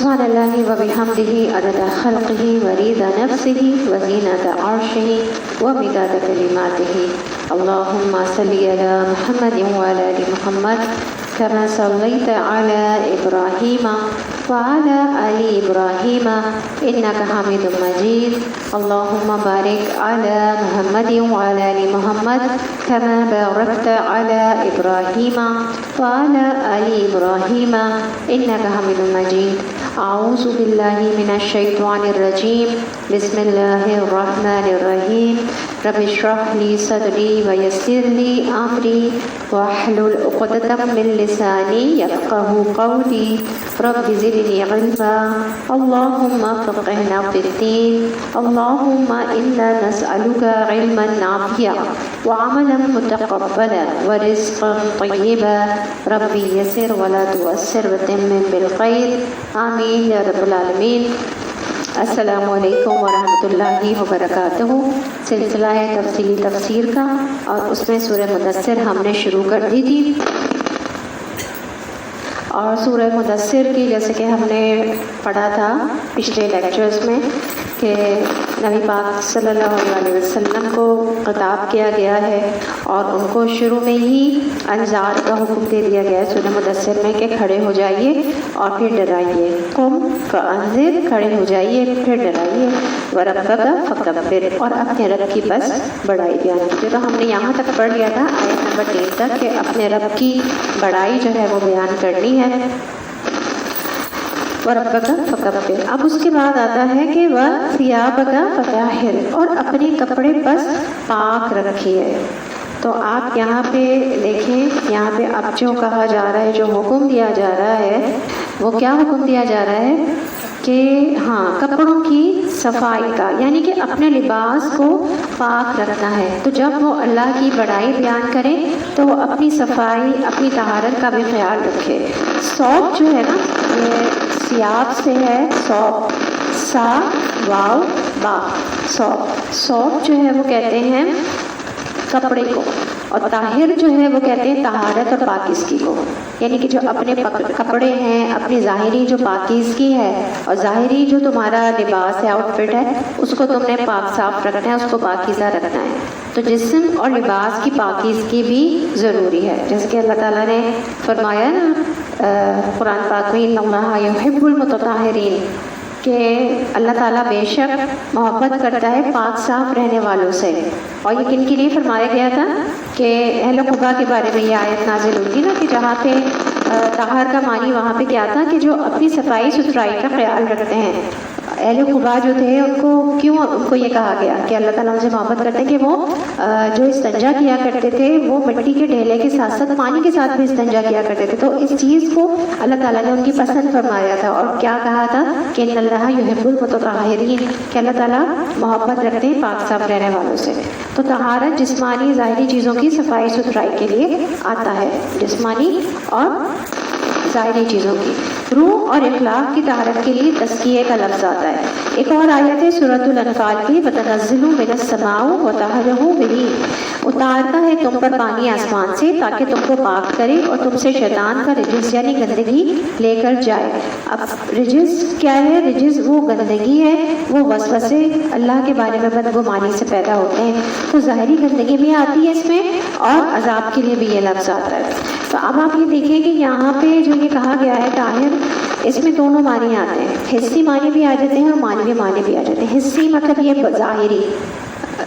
سبحان اللہ وبحمدہ عدد خلقہ ورضا نفسہ وزینۃ عرشہ ومداد کلماتہ اللہم صلی علی محمد وعلی آل محمد كما صليت على إبراهيم وعلى آل إبراهيم إنك حميد مجيد اللهم بارك على محمد وعلى آل محمد كما باركت على إبراهيم وعلى آل إبراهيم إنك حميد مجيد أعوذ بالله من الشيطان الرجيم بسم الله الرحمن الرحيم رب اشرح لي صدري ويسر لي أمري واحلل عقدة من لساني يفقهوا قولي رب زدني علما اللهم فقهنا في الدين اللهم إنا نسألك علما نافعا وعملا متقبلا ورزقا طيبا ربي يسر ولا تؤثر وتمم بالخير آمين يا رب العالمين. السلام علیکم ورحمۃ اللہ وبرکاتہ. سلسلہ ہے تفصیلی تفسیر کا اور اس میں سورہ مدثر ہم نے شروع کر دی تھی. اور سورہ مدثر کی جیسے کہ ہم نے پڑھا تھا پچھلے لیکچرز میں کہ نبی پاک صلی اللہ علیہ وسلم کو خطاب کیا گیا ہے اور ان کو شروع میں ہی انذار کا حکم دے دیا گیا ہے سورہ مدثر میں کہ کھڑے ہو جائیے اور پھر ڈرائیے. قم فانذر، کھڑے ہو جائیے پھر ڈرائیے. وربک فکبر، اور اپنے رب کی بس بڑائی بیان کیجیے. تو ہم نے یہاں تک پڑھ لیا تھا آیت نمبر 3 تک کہ اپنے رب کی بڑائی جو ہے وہ بیان کرنی ہے. وَرَبَّكَ فَكَبِّرْ. اب اس کے بعد آتا ہے کہ وَثِيَابَكَ فَطَهِّرْ، اور اپنے کپڑے بس پاک رکھیے. تو آپ یہاں پہ دیکھیں، یہاں پہ اب جو کہا جا رہا ہے، جو حکم دیا جا رہا ہے، وہ کیا حکم دیا جا رہا ہے کہ ہاں کپڑوں کی صفائی کا، یعنی کہ اپنے لباس کو پاک رکھنا ہے. تو جب وہ اللہ کی بڑائی بیان کریں تو وہ اپنی صفائی، اپنی طہارت کا بھی خیال رکھے. ثوب جو ہے نا، یہ سیاب سے ہے، ثوب، سا واو با، ثوب. ثوب جو ہے وہ کہتے ہیں کپڑے کو، اور طاہر جو ہے وہ کہتے ہیں طہارت اور پاکیزگی کو. یعنی کہ جو اپنے کپڑے ہیں، اپنی ظاہری جو پاکیزگی ہے اور ظاہری جو تمہارا لباس ہے، آؤٹ فٹ ہے، اس کو تم نے پاک صاف رکھنا ہے، اس کو پاکیزہ رکھنا ہے. تو جسم اور لباس کی پاکیزگی بھی ضروری ہے. جیسے کہ اللہ تعالیٰ نے فرمایا نا قرآن پاک میں، ان اللہ یحب المتطہرین، کہ اللہ تعالیٰ بے شک محبت کرتا ہے پاک صاف رہنے والوں سے. اور یہ کن کے لیے فرمایا گیا تھا کہ اہل قباء کے بارے میں یہ آیت نازل ہوئی نا، کہ جہاں پہ طہار کا معنی وہاں پہ کیا تھا کہ جو اپنی صفائی ستھرائی کا خیال رکھتے ہیں. اہل قباء جو تھے ان کو کیوں ان کو یہ کہا گیا کہ اللہ تعالیٰ ان سے محبت کرتے ہیں کہ وہ جو استنجا کیا کرتے تھے وہ مٹی کے ڈھیلے کے ساتھ ساتھ پانی کے ساتھ بھی استنجا کیا کرتے تھے. تو اس چیز کو اللہ تعالیٰ نے ان کی پسند فرمایا تھا اور کیا کہا تھا کہ ان اللہ یحب المتطہرین، کہ اللہ تعالیٰ محبت رکھتے ہیں پاک صاف رہنے والوں سے. تو طہارت جسمانی ظاہری چیزوں کی صفائی ستھرائی کے لیے آتا ہے، جسمانی اور ظاہری چیزوں کی. روح اور اخلاق کی طہارت کے لیے تزکیے کا لفظ آتا ہے. ایک اور آیت ہے سورۃ الانفال کی، وَتَنَزِّلُ مِنَ السَّمَاءِ وَطَهِرُهُ بِهِ، اتارتا ہے تم پر پانی آسمان سے تاکہ تم کو پاک کرے اور تم سے شیطان کا رجس یعنی گندگی لے کر جائے. اب رجس کیا ہے؟ رجس وہ گندگی ہے، وہ وسوسے اللہ کے بارے میں بدگمانی سے پیدا ہوتے ہیں. تو ظاہری گندگی بھی آتی ہے اس میں اور عذاب کے لیے بھی یہ لفظ آتا ہے. تو اب آپ یہ دیکھیں کہ یہاں پہ جو یہ کہا گیا ہے طاہر، اس میں دونوں معنی آتے ہیں. حسی معنی بھی آ جاتے ہیں اور معنوی معنی بھی آ جاتے ہیں. حسی مطلب یہ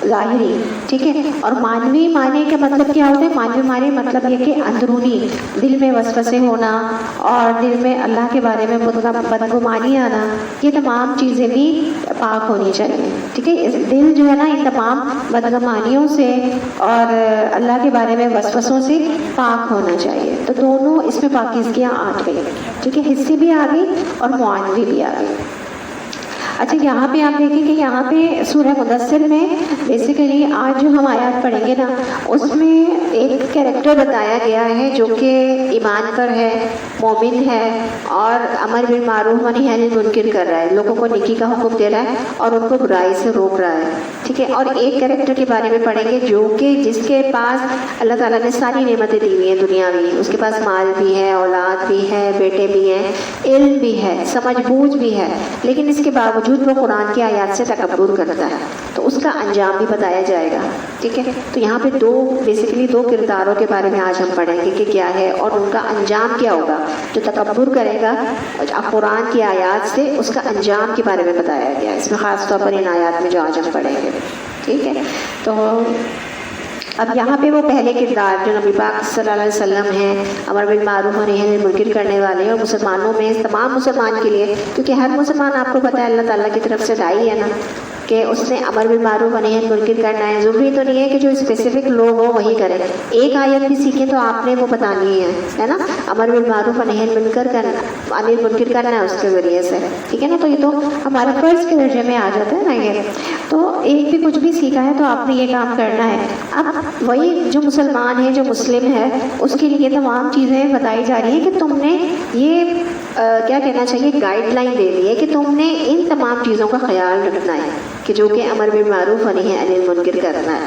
ظاہری، ٹھیک ہے. اور معنوی معنی کا مطلب کیا ہوتا ہے؟ معنوی معنی مطلب یہ کہ اندرونی دل میں وسوسے ہونا اور دل میں اللہ کے بارے میں بدگمانی آنا، یہ تمام چیزیں بھی پاک ہونی چاہیے. ٹھیک ہے، دل جو ہے نا ان تمام بدگمانیوں سے اور اللہ کے بارے میں وسوسوں سے پاک ہونا چاہیے. تو دونوں اس میں پاکیزگیاں آ گئی. ٹھیک ہے، حسی بھی آ گئی اور معنوی بھی آ گئی. اچھا یہاں پہ آپ دیکھیں کہ یہاں پہ سورہ مدثر میں بیسیکلی آج جو ہم آیات پڑھیں گے نا اس میں ایک کیریکٹر بتایا گیا ہے جو کہ ایمان پر ہے، مومن ہے اور امر بالمعروف و نہی عن المنکر کر رہا ہے، لوگوں کو نیکی کا حکم دے رہا ہے اور ان کو برائی سے روک رہا ہے، ٹھیک ہے. اور ایک کیریکٹر کے بارے میں پڑھیں گے جو کہ جس کے پاس اللہ تعالیٰ نے ساری نعمتیں دی ہوئی ہیں دنیاوی، اس کے پاس مال بھی ہے، اولاد بھی ہے، بیٹے بھی ہیں، علم بھی ہے، سمجھ بوجھ بھی ہے، لیکن اس کے باوجود وہ قرآن کی آیات سے تکبر کرتا ہے، تو اس کا انجام بھی بتایا جائے گا، ٹھیک ہے. تو یہاں پہ بیسیکلی دو کرداروں کے بارے میں آج ہم پڑھیں گے کہ کیا ہے اور ان کا انجام کیا ہوگا. جو تکبر کرے گا قرآن کی آیات سے اس کا انجام کے بارے میں بتایا گیا، اس میں خاص طور پر ان آیات میں جو آج ہم پڑھیں گے، ٹھیک ہے. تو اب یہاں پہ وہ پہلے کردار جو نبی پاک صلی اللہ علیہ وسلم ہیں، امر بالمعروف و نہی عن المنکر کرنے والے، اور مسلمانوں میں تمام مسلمان کے لیے، کیونکہ ہر مسلمان آپ کو پتہ ہے اللہ تعالیٰ کی طرف سے داعی ہے نا، کہ اس نے امر بالمعروف و نہی عن المنکر کرنا ہے. ضروری تو نہیں ہے کہ جو اسپیسیفک لوگ ہوں وہی کریں، ایک آیت بھی سیکھیں تو آپ نے وہ بتانی ہے نا، امر بالمعروف و نہی عن المنکر کرنا ہے اس کے ذریعے سے، ٹھیک ہے نا. تو یہ تو ہمارا فرض کے درجے میں آ جاتا ہے نا. یہ تو ایک بھی کچھ بھی سیکھا ہے تو آپ نے یہ کام کرنا ہے. اب وہی جو مسلمان ہے، جو مسلم ہے، اس کے لیے تمام چیزیں بتائی جا رہی ہیں کہ تم نے یہ کیا کہنا چاہیے گائیڈ لائن دے دی ہے کہ تم نے ان تمام چیزوں کا خیال رکھنا ہے، کہ جو کہ امر بالمعروف و نہی عن المنکر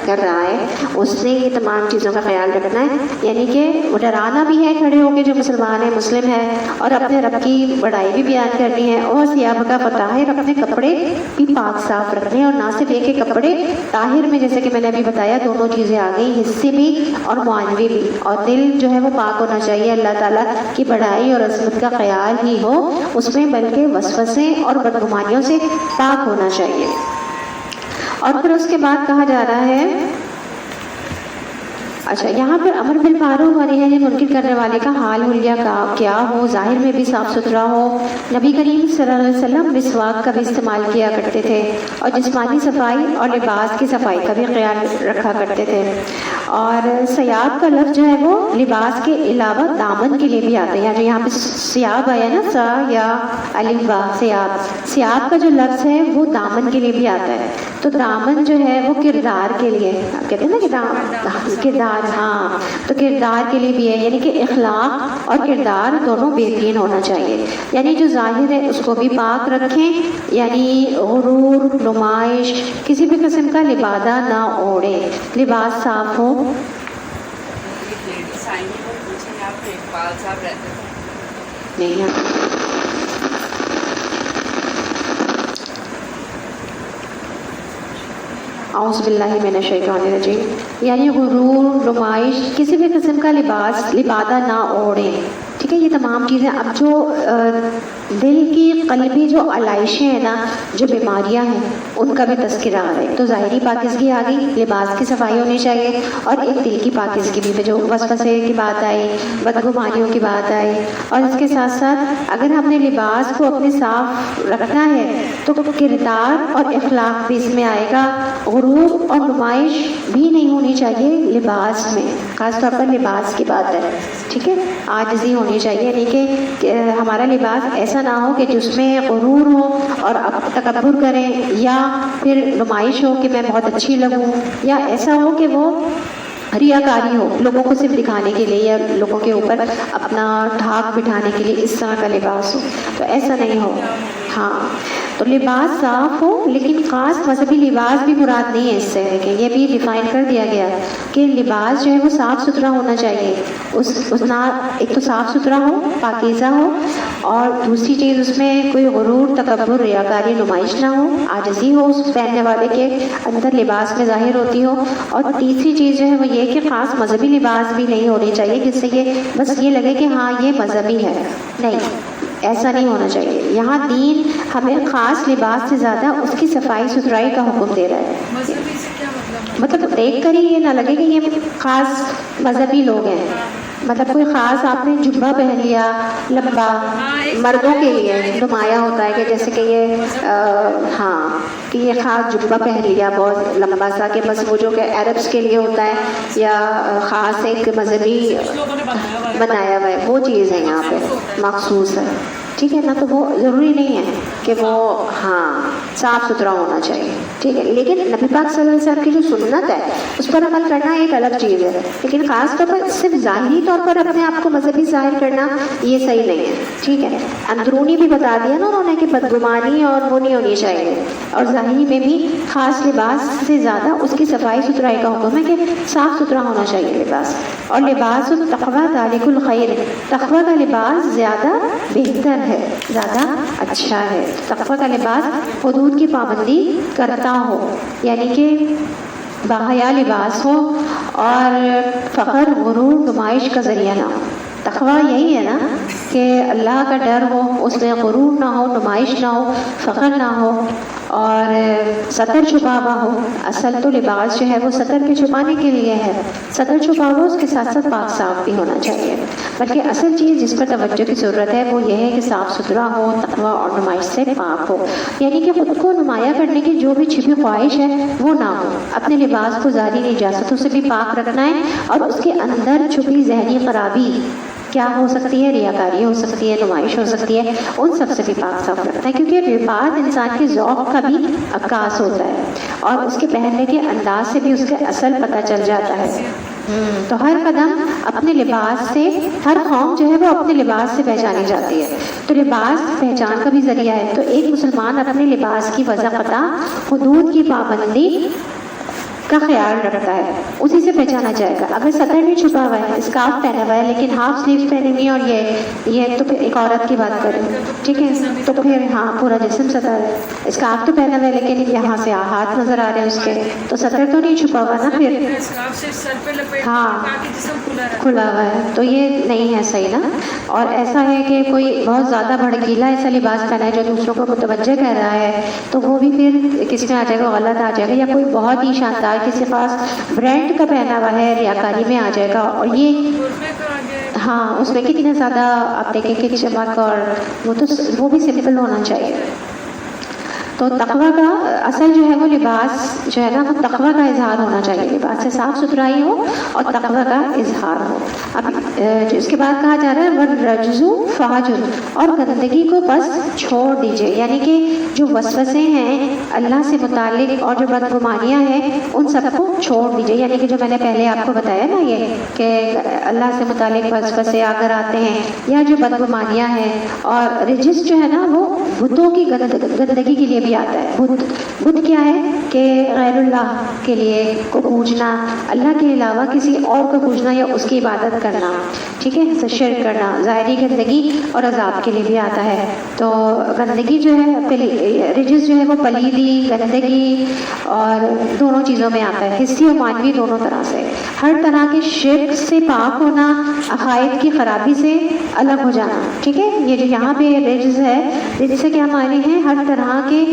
کر رہا ہے اس نے یہ تمام چیزوں کا خیال رکھنا ہے. یعنی کہ وہ ڈرانا بھی ہے کھڑے ہو کے جو مسلمان ہے، مسلم ہے، اور اپنے رب کی بڑائی بھی بیان کرنی ہے. اور ثیاب کا فطاہر، اپنے کپڑے بھی پاک صاف رکھنے، اور نہ صرف ایک کپڑے طاہر میں جیسے کہ میں نے ابھی بتایا دونوں چیزیں آ گئی، حصے بھی اور معنوی بھی. اور دل جو ہے وہ پاک ہونا چاہیے، اللہ تعالیٰ کی بڑائی اور عظمت کا خیال ہی ہو اس میں، بلکہ وسوسے اور بدگمانیوں سے پاک ہونا چاہیے. اور پھر اس کے بعد کہا جا رہا ہے، اچھا یہاں پر امر بالمعروف و نہی عن المنکر کرنے والے کا حال حلیہ کیا ہو، ظاہر میں بھی صاف ستھرا ہو. نبی کریم صلی اللہ علیہ وسلم مسواک کا بھی استعمال کیا کرتے تھے، اور جسمانی صفائی اور لباس کی صفائی کا بھی خیال رکھا کرتے تھے. اور سیاب کا لفظ جو ہے وہ لباس کے علاوہ دامن کے لیے بھی آتے ہیں. یعنی یہاں پہ سیاب آیا نا، سا یا الف با، سیاب کا جو لفظ ہے وہ دامن کے لیے بھی آتا ہے. تو دامن جو ہے وہ کردار کے لیے، کہتے ہیں نا کہ کردار، ہاں تو کردار کے لیے بھی ہے. یعنی کہ اخلاق اور کردار دونوں بہترین ہونا چاہیے. یعنی جو ظاہر ہے اس کو بھی پاک رکھیں، یعنی غرور، نمائش، کسی بھی قسم کا لبادہ نہ اوڑے، لباس صاف ہو. نہیں اعوذ باللہ من الشیطان الرجیم. یعنی غرور، نمائش، کسی بھی قسم کا لبادہ نہ اوڑے، ٹھیک ہے. یہ تمام چیزیں اب جو دل کی قلبی جو علائشیں ہیں نا، جو بیماریاں ہیں، ان کا بھی تذکرہ آ رہا ہے. تو ظاہری پاکیزگی آ گئی، لباس کی صفائی ہونی چاہیے، اور ایک دل کی پاکیزگی بھی، جو وسوسے کی بات آئی، بدگمانیوں کی بات آئی. اور اس کے ساتھ ساتھ اگر ہم نے لباس کو اپنے صاف رکھنا ہے تو کردار اور اخلاق بھی اس میں آئے گا. غرور اور نمائش بھی نہیں ہونی چاہیے لباس میں، خاص طور پر لباس کی بات ہے، ٹھیک ہے. عاجزی ہونی چاہیے، یعنی کہ ہمارا لباس ایسا نہ ہو کہ جس میں غرور ہو اور تکبر کریں، یا پھر نمائش ہو کہ میں بہت اچھی لگوں، یا ایسا ہو کہ وہ ریاکاری ہو، لوگوں کو صرف دکھانے کے لیے یا لوگوں کے اوپر اپنا ٹھاک بٹھانے کے لیے اس طرح کا لباس ہو. تو ایسا نہیں ہو. ہاں تو لباس صاف ہو، لیکن خاص مذہبی لباس بھی مراد نہیں ہے اس سے. دیکھیں یہ بھی ڈیفائن کر دیا گیا کہ لباس جو ہے وہ صاف ستھرا ہونا چاہیے. ایک تو صاف ستھرا ہو، پاکیزہ ہو، اور دوسری چیز اس میں کوئی غرور، تکبر، ریاکاری، نمائش نہ ہو، عاجزی ہو اس پہننے والے کے اندر لباس میں ظاہر ہوتی ہو. اور تیسری چیز جو ہے وہ یہ کہ خاص مذہبی لباس بھی نہیں ہونی چاہیے جس سے یہ بس یہ لگے کہ ہاں یہ مذہبی ہے. نہیں، ایسا نہیں ہونا چاہیے. یہاں دین ہمیں خاص لباس سے زیادہ اس کی صفائی ستھرائی کا حکم دے رہا ہے. مطلب دیکھ کر ہی یہ نہ لگے کہ یہ خاص مذہبی لوگ ہیں. مطلب کوئی خاص آپ نے جبہ پہن لیا لمبا، مردوں کے لیے نمایاں ہوتا ہے کہ جیسے کہ یہ ہاں کہ یہ خاص جبہ پہن لیا بہت لمبا سا، کہ بس وہ جو کہ عربس کے لیے ہوتا ہے یا خاص ایک مذہبی بنایا ہوا ہے، وہ چیز ہے یہاں پہ مخصوص ہے، ٹھیک ہے نا. تو وہ ضروری نہیں ہے کہ وہ ہاں صاف ستھرا ہونا چاہیے، ٹھیک ہے. لیکن نبی پاک صلی اللہ علیہ وسلم کی جو سنت ہے اس پر عمل کرنا ایک الگ چیز ہے، لیکن خاص طور پر صرف ظاہری طور پر اپنے آپ کو مذہبی ظاہر کرنا یہ صحیح نہیں ہے، ٹھیک ہے. اندرونی بھی بتا دیا نا انہوں نے کہ بدگمانی اور وہ نہیں ہونی چاہیے، اور ظاہری میں بھی خاص لباس سے زیادہ اس کی صفائی ستھرائی کا حکم ہے کہ صاف ستھرا ہونا چاہیے لباس. اور لباس التقویٰ ذالک الخیر، تقویٰ کا لباس زیادہ بہتر ہے، زیادہ اچھا ہے. تقویٰ کا لباس حدود کی پابندی کرتا ہو، یعنی کہ باحیا لباس ہو اور فخر غرور نمائش کا ذریعہ نہ ہو. تقویٰ یہی ہے نا کہ اللہ کا ڈر ہو، اس میں غرور نہ ہو، نمائش نہ ہو، فخر نہ ہو اور ستر چھپا ہوا ہو. اصل تو لباس جو ہے وہ ستر کے چھپانے کے لیے ہے، ستر چھپا ہوا اس کے ساتھ ساتھ پاک صاف بھی ہونا چاہیے. بلکہ اصل چیز جس پر توجہ کی ضرورت ہے وہ یہ ہے کہ صاف ستھرا ہو، تقویٰ اور نمائش سے پاک ہو، یعنی کہ خود کو نمایاں کرنے کی جو بھی چھپی خواہش ہے وہ نہ ہو. اپنے لباس کو ظاہری نجاستوں سے بھی پاک رکھنا ہے، اور اس کے اندر چھپی ذہنی خرابی کیا ہو سکتی ہے، ریاکاری ہو سکتی ہے، نمائش ہو سکتی ہے، ان سب سے بھی پاک صاف رکھتا ہے. کیونکہ لباس انسان کے ذوق کا بھی عکاس ہوتا ہے اور اس کے پہننے کے انداز سے بھی اس کا اصل پتہ چل جاتا ہے. تو ہر قدم اپنے لباس سے، ہر قوم جو ہے وہ اپنے لباس سے پہچانی جاتی ہے. تو لباس پہچان کا بھی ذریعہ ہے. تو ایک مسلمان اپنے لباس کی وضاحت، حدود کی پابندی کا خیال رکھتا ہے، اسی سے پہچانا جائے گا. اگر سطر نہیں چھپا ہوا ہے، اسکارف پہنا ہوا ہے لیکن ہاف سلیوز پہنے ہوئی اور یہ تو پھر ایک عورت کی بات کریں، ٹھیک ہے، تو پھر ہاں پورا جسم سطر ہے. اسکارف تو پہنا ہوا ہے لیکن یہاں سے ہاتھ نظر آ رہے ہیں اس کے، تو سطر تو نہیں چھپا ہوا نا، پھر ہاں کھلا ہوا ہے، تو یہ نہیں ہے صحیح نا. اور ایسا ہے کہ کوئی بہت زیادہ بھڑکیلا ایسا لباس پہنا ہے جو دوسروں کو متوجہ کر رہا ہے، تو وہ بھی پھر کس میں آ جائے گا، غلط آ جائے گا. یا کوئی بہت ہی شاندار کسی خاص برانڈ کا پہنا ہوا ہے، ریاکاری میں آ جائے گا. اور یہ ہاں اس میں کتنا زیادہ آپ دیکھیں کہ چمک، اور وہ بھی سمپل ہونا چاہیے. تو تقویٰ کا اصل جو ہے وہ لباس جو ہے نا وہ تقویٰ کا اظہار ہونا چاہیے، لباس سے صاف ستھرائی ہو اور تقویٰ کا اظہار ہو. اب اس کے بعد کہا جا رہا ہے والرجز فاہجر، اور گندگی کو بس چھوڑ دیجئے، یعنی کہ جو وسوسے ہیں اللہ سے متعلق اور جو بدگمانیاں ہیں ان سب کو چھوڑ دیجئے. یعنی کہ جو میں نے پہلے آپ کو بتایا نا یہ کہ اللہ سے متعلق وسوسے اگر آتے ہیں یا جو بدگمانیاں ہیں، اور رجس جو ہے نا وہ بتوں کی گندگی کے لیے بھی آتا ہے. بت کیا ہے کہ غیر اللہ کے لیے کو پوجنا، اللہ کے علاوہ کسی اور کو پوجنا یا اس کی عبادت کرنا، ٹھیک ہے، شرک کرنا، ظاہری گندگی اور عذاب کے لیے بھی آتا ہے. تو گندگی جو ہے رجس جو ہے وہ پلیدی، گندگی اور دونوں چیزوں میں آتا ہے، حسی اور معنوی دونوں طرح سے. ہر طرح کے شرک سے پاک ہونا، عقائد کی خرابی سے الگ ہو جانا، ٹھیک ہے. یہ جو یہاں پہ رجس ہے، رجس سے کیا معنی ہے، ہر طرح کے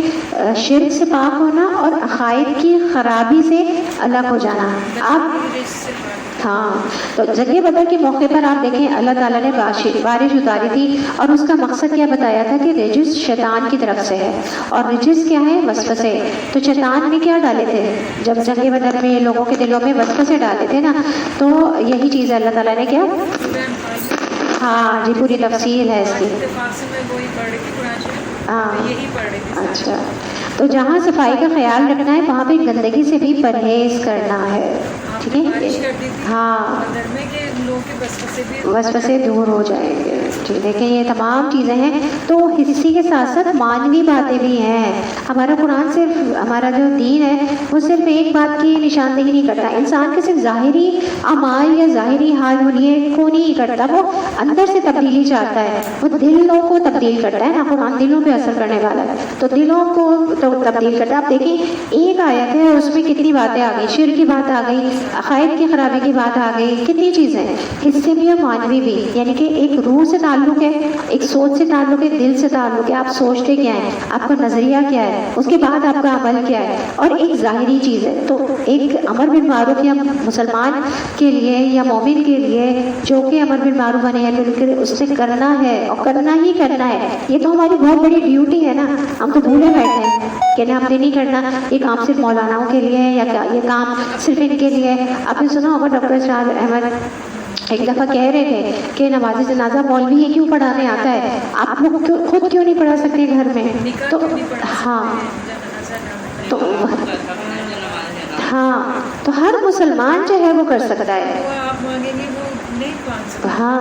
شرک سے پاک ہونا اور عقائد کی خرابی سے الگ ہو جانا. آپ ہاں تو جنگ بدر کے موقع پر آپ دیکھیں اللہ تعالیٰ نے بارش اتاری تھی، اور اس کا مقصد کیا بتایا تھا کہ رجس شیطان کی طرف سے ہے. اور رجس کیا ہے، وسوسے. تو شیطان نے کیا ڈالے تھے جب جنگ بدر میں لوگوں کے دلوں میں وسوسے ڈالے تھے نا، تو یہی چیز اللہ تعالیٰ نے کیا، ہاں جی پوری تفصیل ہے اس کی. ہاں اچھا، تو جہاں صفائی کا خیال رکھنا ہے وہاں پہ گندگی سے بھی پرہیز کرنا ہے، ٹھیک ہے. ہاں وسوسے دور ہو جائیں گے. دیکھیں یہ تمام چیزیں ہیں. تو حسی کے ساتھ ساتھ معنوی باتیں بھی ہیں. ہمارا قرآن صرف، ہمارا جو دین ہے وہ صرف ایک بات کی نشاندہی نہیں کرتا، انسان کے صرف ظاہری اعمال یا ظاہری حال ہولیے کو نہیں کرتا، وہ اندر سے تبدیلی چاہتا ہے، وہ دلوں کو تبدیل کرتا ہے نا. قرآن دلوں پہ اثر کرنے والا ہے، تو دلوں کو تو تبدیل کرتا ہے. آپ دیکھیں ایک آیت ہے اس میں کتنی باتیں آ گئی، شرک کی بات آ گئی، عقائد کی خرابی کی بات آ گئی. کتنی چیزیں ہیں حصے بھی اور معنوی بھی, یعنی کہ ایک روح سے تعلق ہے, ایک سوچ سے تعلق ہے, دل سے تعلق ہے, آپ سوچتے کیا ہیں, آپ کا نظریہ کیا ہے, اس کے بعد آپ کا عمل کیا ہے, اور ایک ظاہری چیز ہے. تو ایک امر بالمعروف یا مسلمان کے لیے یا مومن کے لیے جو کہ امر بالمعروف نہیں ہے اس سے کرنا ہے اور کرنا ہی کرنا ہے. یہ تو ہماری بہت بڑی ڈیوٹی ہے نا, ہم تو بھولے بیٹھے ہیں کہ ہم نے نہیں کرنا. یہ کام صرف مولاناؤں کے لیے ہے یا کیا, یہ کام صرف ان کے لیے. آپ نے سنا ہوگا ڈاکٹر شاہد احمد ایک دفعہ کہہ رہے تھے کہ نماز جنازہ مولوی ہی کیوں پڑھانے آتا ہے, آپ لوگ خود کیوں نہیں پڑھا سکتے گھر میں؟ تو ہاں تو ہر مسلمان جو ہے وہ کر سکتا ہے. ہاں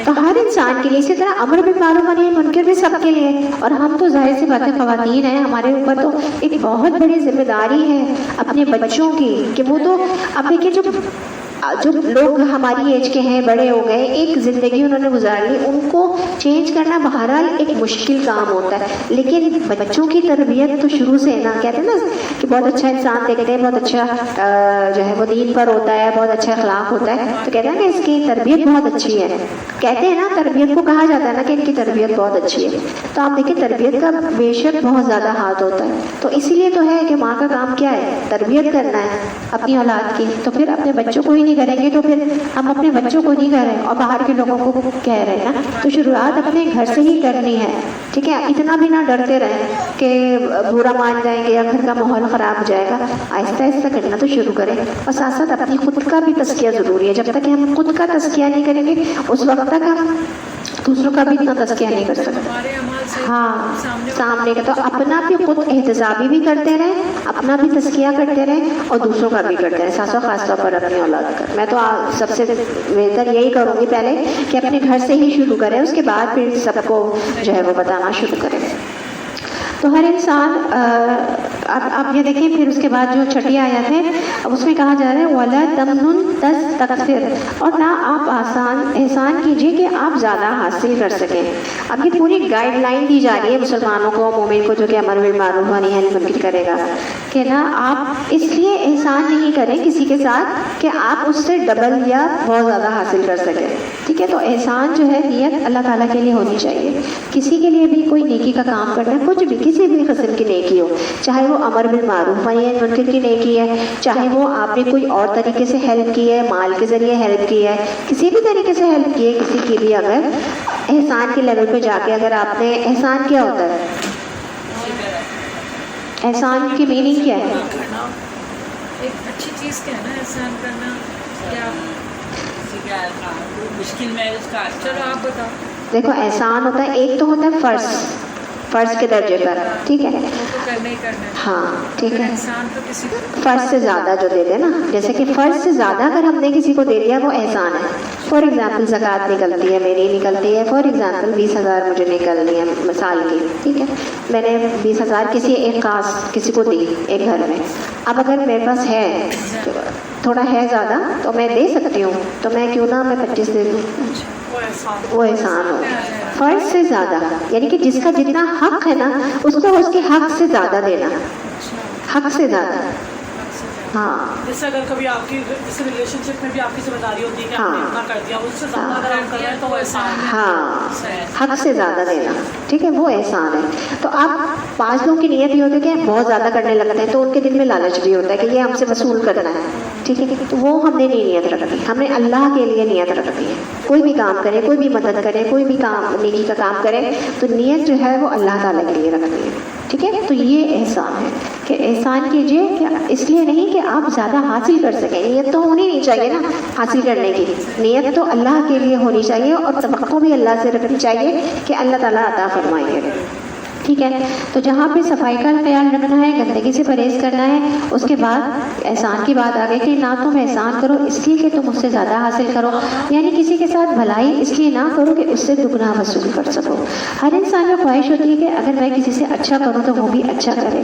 تو ہر انسان کے لیے. اسی طرح امر بالمعروف و نہی عن المنکر بھی سب کے لیے. اور ہم تو ظاہر سی باتیں خواتین ہیں, ہمارے اوپر تو ایک بہت بڑی ذمہ داری ہے اپنے بچوں کی, کہ وہ تو اب دیکھیے جو لوگ ہماری ایج کے ہیں, بڑے ہو گئے, ایک زندگی انہوں نے گزار لی, ان کو چینج کرنا بہرحال ایک مشکل کام ہوتا ہے. لیکن بچوں کی تربیت تو شروع سے نا, کہتے ہیں نا کہ بہت اچھا انسان دیکھتے ہیں, بہت اچھا جو ہے وہ دین پر ہوتا ہے, بہت اچھا اخلاق ہوتا ہے, تو کہتے ہیں نا اس کی تربیت بہت اچھی ہے. کہتے ہیں نا تربیت کو کہا جاتا ہے نا کہ ان کی تربیت بہت اچھی ہے. تو آپ دیکھیں تربیت کا بے شک بہت زیادہ ہاتھ ہوتا ہے. تو اسی لیے تو ہے کہ ماں کا کام کیا ہے, تربیت کرنا ہے اپنی اولاد کی. تو پھر اپنے بچوں کو ہی نہیں کریں گے تو پھر ہم اپنے بچوں کو نہیں کر رہے اور باہر کے لوگوں کو کہہ رہے ہیں نا. تو شروعات اپنے گھر سے ہی کرنی ہے, ٹھیک ہے. اتنا بھی نہ ڈرتے رہیں کہ برا مان جائیں گے یا گھر کا ماحول خراب ہو جائے گا. آہستہ آہستہ کرنا تو شروع کریں, اور ساتھ ساتھ اپنی خود کا بھی تزکیہ ضروری ہے. جب تک کہ ہم خود کا تزکیہ نہیں کریں گے اس وقت تک ہم دوسروں کا بھی اتنا تزکیہ نہیں کر سکتے. ہاں سامنے کا تو اپنا بھی خود احتسابی بھی کرتے رہیں, اپنا بھی تزکیہ کرتے رہیں اور دوسروں کا بھی کرتے رہیں, ساتھ ساتھ خاص طور پر اپنی اولاد کا. میں تو سب سے بہتر یہی کروں گی پہلے کہ اپنے گھر سے ہی شروع کریں, اس کے بعد پھر سب کو جو ہے وہ بتانا شروع کریں. تو ہر انسان آپ یہ دیکھیں پھر اس کے بعد جو چھٹی آیت ہے اب اس میں کہا جا رہا ہے وَلَا تَمْنُن تَسْتَكْثِرْ, اور نہ آپ احسان کیجیے کہ آپ زیادہ حاصل کر سکیں. اب یہ پوری گائیڈ لائن دی جا رہی ہے مسلمانوں کو, مومن کو, جو کہ امر بالمعروف و نہی عن المنکر کرے گا, کہ نہ آپ اس لیے احسان نہیں کریں کسی کے ساتھ کہ آپ اس سے ڈبل یا بہت زیادہ حاصل کر سکیں, ٹھیک ہے. تو احسان جو ہے نیت اللہ تعالیٰ کے لیے ہونی چاہیے. کسی کے لیے بھی کوئی نیکی کا کام کرنا ہے, کچھ بھی کسی بھی قسم کی نیکی ہو, چاہے وہ امر بالمعروف و نہی عن المنکر کی نیکی ہے, چاہے وہ آپ نے کوئی اور طریقے سے ہیلپ کی ہے, مال کے ذریعے ہیلپ کی ہے, کسی بھی طریقے سے ہیلپ کی ہے کسی کی بھی. اگر احسان کے لیول پہ جا کے اگر آپ نے, احسان کیا ہوتا ہے, احسان کی میننگ کیا ہے؟ ایک اچھی چیز کہنا, احسان کرنا یا مشکل میں اس کا. چلو آپ بتاؤ. دیکھو احسان ہوتا ہے, ایک تو ہوتا ہے فرض کے درجے پر, ٹھیک ہے, ہاں ٹھیک ہے. فرض سے زیادہ جو دے دے نا, جیسے کہ فرض سے زیادہ اگر ہم نے کسی کو دے دیا وہ احسان ہے. فار ایگزامپل زکوٰۃ نکلتی ہے, میری نکلتی ہے, فار ایگزامپل 20,000 مجھے نکلنی ہے مثال کی, ٹھیک ہے. میں نے 20,000 کسی ایک خاص کسی کو دی ایک گھر میں. اب اگر میرے پاس ہے تھوڑا ہے زیادہ تو میں دے سکتی ہوں, تو میں کیوں نہ میں 25 دے دوں, وہ احسان ہو. فرض سے زیادہ یعنی کہ جس کا جتنا حق ہے نا اس کو اس کے حق سے زیادہ دینا, حق سے زیادہ. ہاں جیسے اگر کبھی آپ کی جیسے ریلیشن شپ میں بھی آپ کی ذمہ داری ہوتی ہے کہ آپ نے اتنا کر دیا, اس سے زیادہ اگر آپ کر رہے ہیں تو وہ احسان ہے. ہاں حق سے زیادہ دینا, ٹھیک ہے, وہ احسان ہے. تو آپ 5 لوگوں کی نیت یہ ہوتی ہے کہ بہت زیادہ کرنے لگتے ہیں تو ان کے دل میں لالچ بھی ہوتا ہے کہ یہ ہم سے وصول کرنا ہے, ٹھیک ہے. تو وہ ہم نے نہیں نیت رکھنی, ہم نے اللہ کے لیے نیت رکھنی ہے. کوئی بھی کام کرے, کوئی بھی مدد کرے, کوئی بھی کام نیکی کا کام کرے تو نیت جو ہے وہ اللہ تعالیٰ کے لیے رکھنی ہے, ٹھیک ہے. تو یہ احسان ہے کہ احسان کیجیے کہ اس لیے نہیں کہ آپ زیادہ حاصل کر سکیں. نیت تو ہونی نہیں چاہیے نا حاصل کرنے کی, نیت تو اللہ کے لیے ہونی چاہیے اور توقع بھی اللہ سے رکھنی چاہیے کہ اللہ تعالیٰ عطا فرمائیں گے, ٹھیک ہے. تو جہاں پہ صفائی کا خیال رکھنا ہے, گندگی سے پرہیز کرنا ہے, اس کے بعد احسان کی بات آ گئی کہ نہ تم احسان کرو اس لیے کہ تم اس سے زیادہ حاصل کرو, یعنی کسی کے ساتھ بھلائی اس لیے نہ کرو کہ اس سے دگنا وصول کر سکو. ہر انسان میں خواہش ہوتی ہے کہ اگر میں کسی سے اچھا کروں تو وہ بھی اچھا کرے,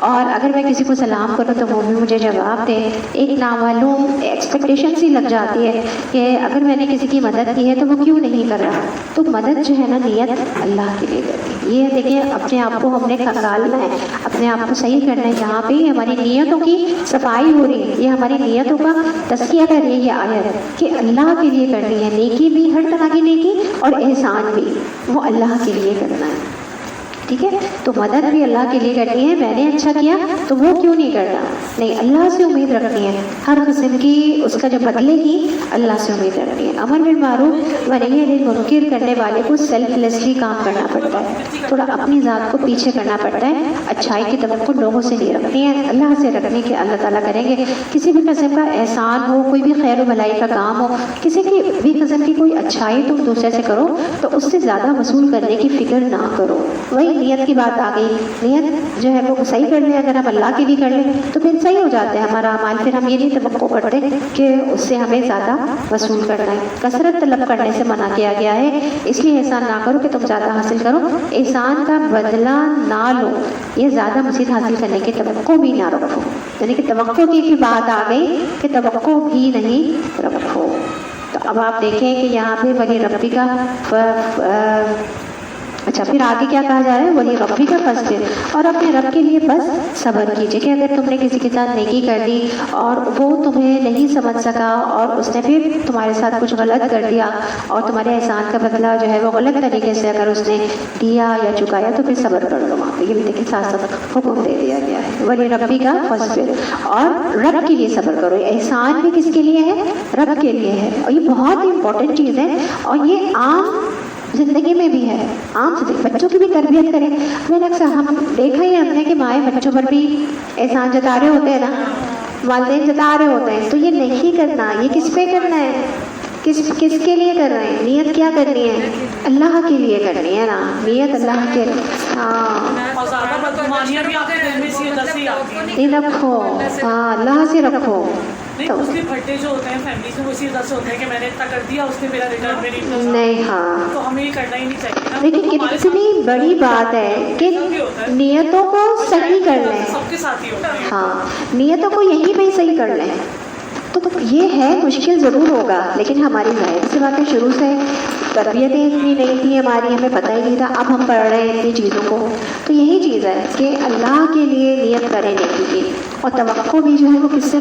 اور اگر میں کسی کو سلام کروں تو وہ بھی مجھے جواب دے. ایک نامعلوم ایکسپیکٹیشن سی لگ جاتی ہے کہ اگر میں نے کسی کی مدد کی ہے تو وہ کیوں نہیں کر رہا. تو مدد جو ہے نا نیت اللہ کے لیے کرتی ہے, یہ دیکھیں اپنے آپ کو ہم نے کھنگالنا ہے، اپنے آپ کو صحیح کرنا ہے. یہاں پہ ہماری نیتوں کی صفائی ہو رہی ہے، یہ ہماری نیتوں کا تزکیہ کر رہی ہے یہ آیت کہ اللہ کے لیے کرنی ہے نیکی بھی، ہر طرح کی نیکی اور احسان بھی وہ اللہ کے لیے کرنا ہے. ٹھیک ہے، تو مدد بھی اللہ کے لیے کرنی ہے. میں نے اچھا کیا تو وہ کیوں نہیں کرنا، نہیں، اللہ سے امید رکھنی ہے ہر قسم کی، اس کا جو بدلے گی اللہ سے امید رکھنی ہے. امر بالمعروف و نہی عن المنکر کرنے والے کو سیلف لیسلی کام کرنا پڑتا ہے، تھوڑا اپنی ذات کو پیچھے کرنا پڑتا ہے. اچھائی کی توقع لوگوں سے نہیں رکھنی ہے، اللہ سے رکھنی کہ اللہ تعالیٰ کریں گے. کسی بھی قسم کا احسان ہو، کوئی بھی خیر و بھلائی کا کام ہو، کسی کی بھی قسم کی کوئی اچھائی تم دوسرے سے کرو تو اس سے زیادہ وصول کرنے کی فکر نہ کرو. وہی نیت کی بات آ گئی، نیت جو ہے وہ صحیح کر لیں، اگر ہم اللہ کے لیے کر لیں تو پھر صحیح ہو جاتا ہے ہمارا اعمال. پھر ہم یہ نہیں توقع کرتے کہ اس سے ہمیں زیادہ وصول کرنا ہے. کثرت طلب کرنے سے منع کیا گیا ہے، اس لیے احسان نہ کرو کہ تم زیادہ حاصل کرو، احسان کا بدلہ نہ لو، یہ زیادہ مزید حاصل کرنے کی توقع بھی نہ رکھو. یعنی کہ توقع کی بات آ گئی کہ توقع بھی نہیں رکھو. تو اب آپ دیکھیں کہ یہاں پہ ولی ربی کا اچھا پھر آگے کیا کہا جا رہا ہے، ولی ربی کا فصبر، اور اپنے رب کے لیے بس صبر کیجیے. کہ اگر تم نے کسی کے ساتھ نیکی کر دی اور وہ تمہیں نہیں سمجھ سکا اور اس نے پھر تمہارے ساتھ کچھ غلط کر دیا اور تمہارے احسان کا بدلہ جو ہے وہ غلط طریقے سے اگر اس نے دیا یا چکایا تو پھر صبر کر لو. وہاں پہ یہ بھی دیکھیں ساتھ ساتھ حکم دے دیا گیا ہے، ولی ربی کا فصبر، اور رب کے لیے صبر کرو. احسان بھی کس کے لیے ہے، رب کے لیے ہے، اور یہ بہت ہی امپورٹنٹ چیز ہے. اور یہ عام زندگی میں بھی ہے، عام زندگی، بچوں کی بھی تربیت کریں. میں نے اکثر ہم دیکھا ہی ہم نے کہ مائیں بچوں پر بھی احسان جتا رہے ہوتے ہیں نا، والدین جتا رہے ہوتے ہیں. تو یہ نہیں کرنا، یہ کس پہ کرنا ہے، کس کے لیے کر رہے ہیں، نیت کیا کرنی ہے، اللہ کے لیے کرنی ہے نا، نیت اللہ کے لیے. ہاں، اور زیادہ بدگمانیاں بھی آپ کے دل میں اسی وجہ سے ہی آتی ہیں. نہیں رکھو، ہاں اللہ سے رکھو. نہیں مسلم پھٹے جو ہوتے ہیں فیملیز میں اسی وجہ سے ہوتے ہیں کہ میں نے اتنا کر دیا اس نے میرا ریٹرن میں نہیں. ہاں، تو ہمیں یہ کرنا ہی نہیں چاہیے نا. لیکن اتنی بڑی بات ہے کہ نیتوں کو صحیح کر لیں. سب کے ساتھ ہی ہوتا ہے. ہاں، نیتوں کو یہیں پہ صحیح کر لیں. تو یہ ہے مشکل ضرور ہوگا، لیکن ہماری ظاہر سی بات ہے شروع سے تربیتیں اتنی نہیں تھی ہماری، ہمیں پتہ ہی نہیں تھا. اب ہم پڑھ رہے ہیں اتنی چیزوں کو. تو یہی چیز ہے کہ اللہ کے لیے نیت کریں نیکی کی، اور توقع بھی جو ہے وہ کس سے،